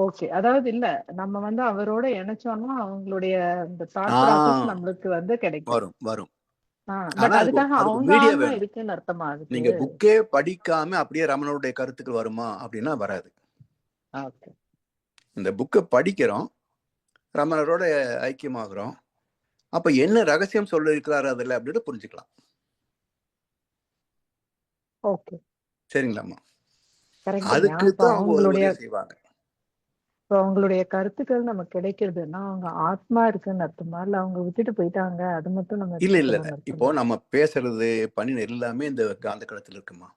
ஓகே. அதாவது இல்ல நம்ம வந்து அவரோட இணைச்சோம்னா அவங்களுடைய இந்த தாட் ஆ, ப்ராசஸ் நம்மளுக்கு வந்து கிடைக்கும். வரும் வரும். பட் ஆனா அதுக்காக அதுக்கு அவங்க மீடியா ஆன்மா வேணும். இருக்குன்னு அர்த்தமா அதுக்கு? நீங்க புக்கே படிக்காம அப்படியே ரமணனுடைய கருத்துக்கள் வருமா அப்படின்னா வராது. ஓகே. இந்த புக்கை படிக்கிறோம், ரமணரோட ஐக்கியமாகிறோம், அப்ப என்ன ரகசியம் சொல்ல இருக்கிறாரு அதுல அப்படின்னு புரிஞ்சுக்கலாம். ஓகே. சரிங்களாம்மா? கரெக்டுங்க. அதுக்கு அப்ப தான் அவங்க அவங்களுடைய உதவி செய்வாங்க. இப்போ அவங்களுடைய கருத்துக்கள் நமக்கு கிடைக்கிறதுன்னா அவங்க ஆத்மா இருக்குன்னு அர்த்தமா இல்ல அவங்க விட்டுட்டு போயிட்டாங்க அது மட்டும் நம்ம இல்ல இல்ல எடுத்துக்கணும்னு இப்போ அர்த்தமா? நம்ம பேசுறது பண்ணின எல்லாமே இந்த காந்த களத்துல இருக்குமா,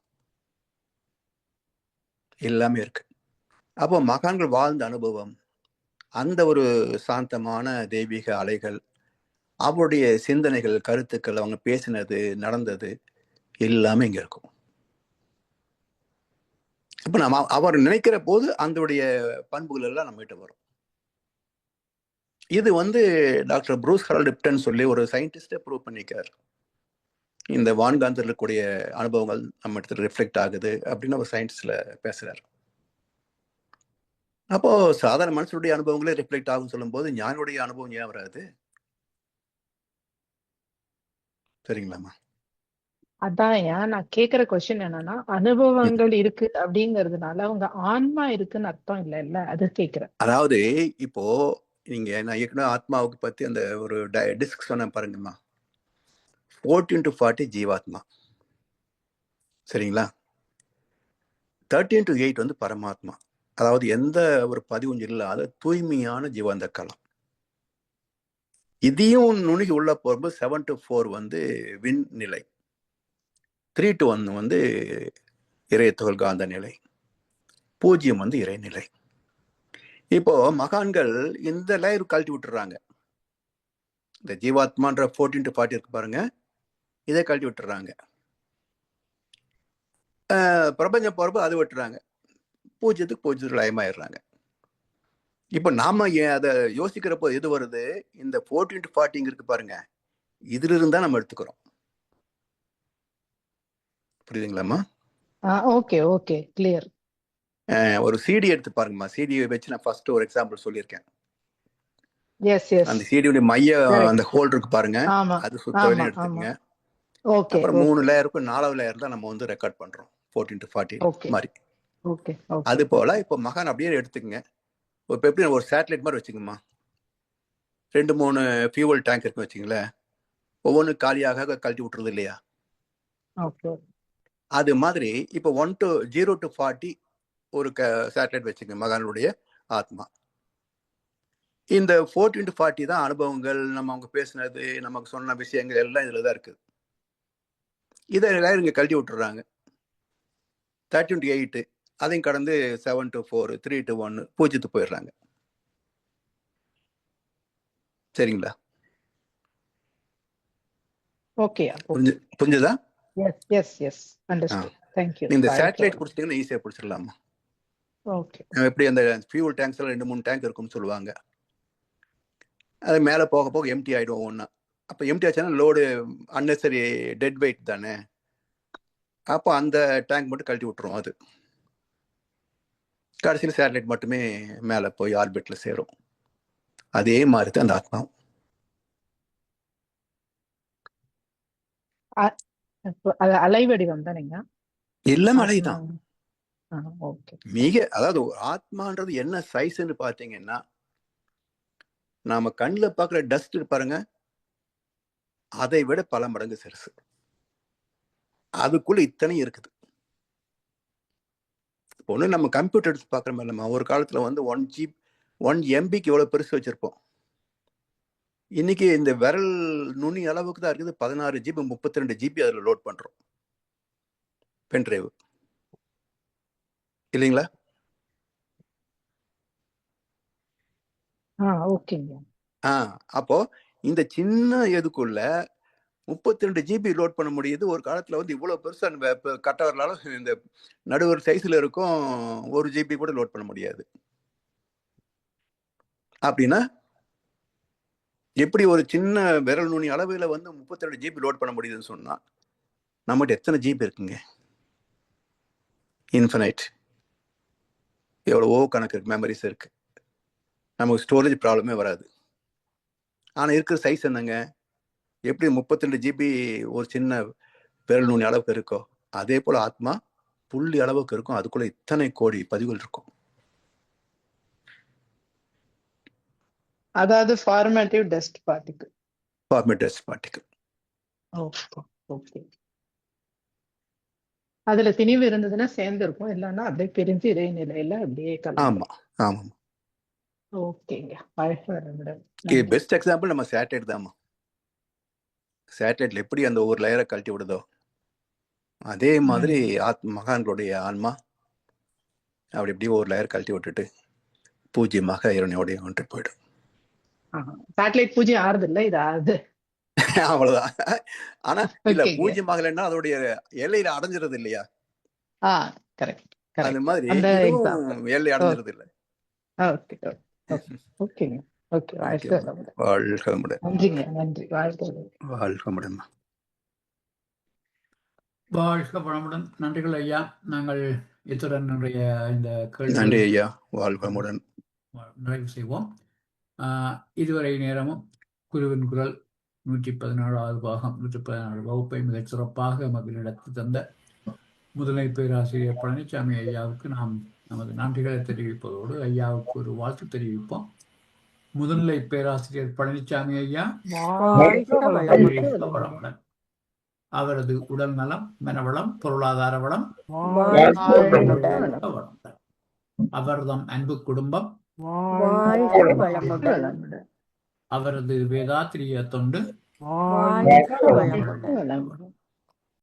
எல்லாமே இருக்கு. அப்போ மகான்கள் வாழ்ந்த அனுபவம், அந்த ஒரு சாந்தமான தெய்வீக அலைகள், அவருடைய சிந்தனைகள், கருத்துக்கள், அவங்க பேசினது, நடந்தது எல்லாமே இங்க இருக்கும். இப்ப நம்ம அவர் நினைக்கிற போது அதோடைய பண்புகள் எல்லாம் நம்ம கிட்ட வரும். இது வந்து டாக்டர் ப்ரூஸ் ஹெரால்ட் லிப்டன் சொல்லி ஒரு சயின்டிஸ்டே ப்ரூவ் பண்ணிக்கார். இந்த வான்காந்தத்தில் இருக்கக்கூடிய அனுபவங்கள் நம்ம இடத்துல ரிஃப்ளெக்ட் ஆகுது அப்படின்னு ஒரு சயின்டிஸ்ட்ல பேசுறாரு. அப்போ சாதாரண மனுஷனுடைய அனுபவங்களே ரிஃப்ளெக்ட் ஆகும் சொல்லும் போது ஞானுடைய அனுபவம் ஏன் வராது? சரிங்களாம்மா? அதான் ஏன் நான் கேக்குற கொஸ்டின் என்னன்னா அனுபவங்கள் இருக்கு அப்படிங்கறதுனால அவங்க ஆன்மா இருக்குன்னு அர்த்தம் இல்ல அது கேக்குறேன். அதாவது இப்போ நீங்க நான் ஏற்கனவே ஆத்மாவுக்கு பத்தி அந்த ஒரு டிஸ்க் சொன்ன பாருங்கம்மா, 14 to 40 ஜீவாத்மா, சரிங்களா? 13 to 8 வந்து பரமாத்மா, அதாவது எந்த ஒரு பதிவும் இல்லாத தூய்மையான ஜீவாந்த களம். இதையும் நுணுகி உள்ள போகும்போது 7 to 4 வந்து விண் நிலை, 3 to 1 வந்து இறைத்துகள் காந்த நிலை, 0 வந்து இறைநிலை. இப்போ மகான்கள் இந்த லேயர் கழட்டி விட்டுறாங்க. இந்த ஜீவாத்மான்ற 14 to 40 இருக்கு பாருங்க, இதை கழட்டி விட்டுறாங்க. பிரபஞ்சம் போறப்போ அது விட்டுறாங்க, 0க்கு லயமாயிடுறாங்க. இப்ப நாம அதை யோசிக்கிறப்போ எது வருது? இந்த 14 to 40 இருக்கு பாருங்க, இதுல இருந்தா நம்ம எடுத்துக்கிறோம். புரியுதுங்களாம்மா? Okay okay clear. ஒரு சிடி எடுத்து பாருங்கம்மா. சிடியை வச்சு நான் ஃபர்ஸ்ட் ஒரு எக்ஸாம்பிள் சொல்லியிருக்கேன். எஸ் எஸ் அந்த சிடியுடைய மைய Correct. அந்த ஹோல் இருக்கு பாருங்க, ஆமா அது சுத்த வரையும் ஆமா எடுத்துக்கங்க. ஓகே அப்புறம் 3 லேயருக்கும் 4வது லேயர் தான் நம்ம வந்து ரெக்கார்ட் பண்றோம் 14 to 40 ஓகே மாதிரி. ஓகே அது போல இப்போ மகான் அப்படியே எடுத்துக்கங்க. இப்போ எப்படி ஒரு சேட்டலைட் மாதிரி வச்சுக்கோமா, 2-3 ஃபியூவல் டேங்க் இருக்குன்னு வச்சுங்களேன், ஒவ்வொன்று காலியாக கழட்டி விட்டுறது இல்லையா? ஓகே அது மாதிரி இப்போ 0 to 40 ஒரு சேட்டலைட் வச்சுக்கோங்க மகானுடைய ஆத்மா. இந்த 14 to 40 தான் அனுபவங்கள், நம்ம அவங்க பேசினது, நமக்கு சொன்ன விஷயங்கள் எல்லாம் இதுல தான் இருக்குது. இதை எல்லாரும் இங்க கழட்டி விட்டுறாங்க. 13 to 8 அதையும் கடந்து 7 to 4, 3 to 1 பூஜ்ஜியத்துக்கு போயிடுறாங்க. சரிங்களா? ஓகே புரிஞ்சுதா? Yes yes yes understood. Thank you. இந்த சேட்டலைட் பிடிச்சிட்டீங்கன்னா ஈஸியா பிடிச்சிடலாமா? ஓகே எப்படி அந்த ஃபியூல் டேங்க்ஸ் எல்லாம் 2-3 டேங்க் இருக்கும்னு சொல்லுவாங்க. அது மேலே போக போக எம்டி ஆயிடும் ஒன்றா. அப்போ எம்டி ஆச்சுன்னா லோடு அன்னெசரி டெட் வெயிட் தானே, அப்போ அந்த டேங்க் மட்டும் கழட்டி விட்டுரும். அது கடைசியில் சேட்டலைட் மட்டுமே மேலே போய் ஆர்பிட்ல சேரும். அதே மாதிரி தான் அந்த ஆத்மா. அது அலைவடிவம் தானேங்க? எல்லாமே அலைதான். ஓகே. அதாவது ஆத்மான்றது என்ன சைஸ்ன்னு பார்த்தீங்கன்னா, நாம கண்ணில் பார்க்குற டஸ்ட் பாருங்க, அதை விட பல மடங்கு சிறுசு. அதுக்குள்ள இத்தனை இருக்குது. ஒன்று நம்ம கம்ப்யூட்டர் எடுத்து பார்க்குற மாதிரி நம்ம ஒரு காலத்தில் வந்து 1 MBக்கு எவ்வளோ பெருசு வச்சிருப்போம். இன்னைக்கு இந்த விரல் நுனி அளவுக்கு தான் இருக்குது. 16 GB 32 GB அதில் லோட் பண்ணுறோம். பென்ட்ரைவ் இல்லைங்களா? ஓகேங்க. அப்போ இந்த சின்ன இதுக்குள்ள 32 GB லோட் பண்ண முடியுது. ஒரு காலத்துல வந்து இவ்வளவு பெருசா கட்டவர்களால இந்த நடுவர் சைஸ்ல இருக்கும் 1 GB கூட லோட் பண்ண முடியாது. அப்படின்னா எப்படி ஒரு சின்ன விரல் நுனி அளவுல வந்து 32 GB லோட் பண்ண முடியுதுன்னு சொன்னா நம்மகிட்ட எத்தனை ஜிபி இருக்குங்க? இன்ஃபினைட். எவ்வளவோ கணக்கு இருக்கு, மெமரிஸ் இருக்கு. நமக்கு ஸ்டோரேஜ் ப்ராப்ளமே வராது. ஆனா இருக்கிற சைஸ் என்னங்க? எப்படி 32 GB ஒரு சின்ன விரல் நுனி அளவுக்கு இருக்கோ அதே போல ஆத்மா புள்ளி அளவுக்கு இருக்கும். அதுக்குள்ள இத்தனை கோடி பதிவுகள் இருக்கும். அதாவது formative dust particle. Format dust particle. Okay. அதுல திணிவு இருந்ததுன்னா சேர்ந்து இருக்கும், இல்லைன்னா அப்படியே பிரிஞ்சு இடைநிலையில அப்படியே கலந்து. ஆமா ஆமா. ஓகேங்க. வாழ்க பெஸ்ட் எக்ஸாம்பிள் நம்ம சேட்டலைட் தான்மா. சேட்டலைட்ல எப்படி அந்த ஒரு லேயரை கழட்டி விடுதோ அதே மாதிரி மகான்களுடைய ஆன்மா அப்படி இப்படி ஒரு லேயர் கழட்டி விட்டுட்டு பூஜ்யமாக இறைவனோடைய ஒன்று போயிடும். சேட்டலைட் பூஜ்யம் ஆறுது இல்ல, இது ஆறுது. அவ்வளவுதான். ஆனா இல்ல, பூஜ்யமாகலன்னா அதோடைய எல்லையில அடைஞ்சிருது இல்லையா? கரெக்ட். அந்த மாதிரி எல்லை அடைஞ்சிருது இல்ல. ஓகேங்க. ஓகே. வாழ்க வளமுடன். நன்றி. வாழ்க வளமுடன். வாழ்க வளமுடன். நன்றிகள் ஐயா. நாங்கள் இத்துடன் இந்த நன்றி ஐயா. வாழ்க வளமுடன். நிறைவு செய்வோம். இதுவரை நேரமும் குருவின் குரல் 114வது பாகம் 114 வகுப்பை மிகச் சிறப்பாக மகிழ்ச்சி தந்த முதன்மை பேராசிரியர் பழனிசாமி ஐயாவுக்கு நாம் நமது நன்றிகளை தெரிவிப்பதோடு ஐயாவுக்கு ஒரு வாழ்த்து தெரிவிப்போம். முதன்மை பேராசிரியர் பழனிசாமி ஐயா வளமுடன். அவரது உடல் நலம், மனவளம், பொருளாதார வளம், அவர்தம் அன்பு குடும்பம், அவரது வேதாத்திரிய தொண்டு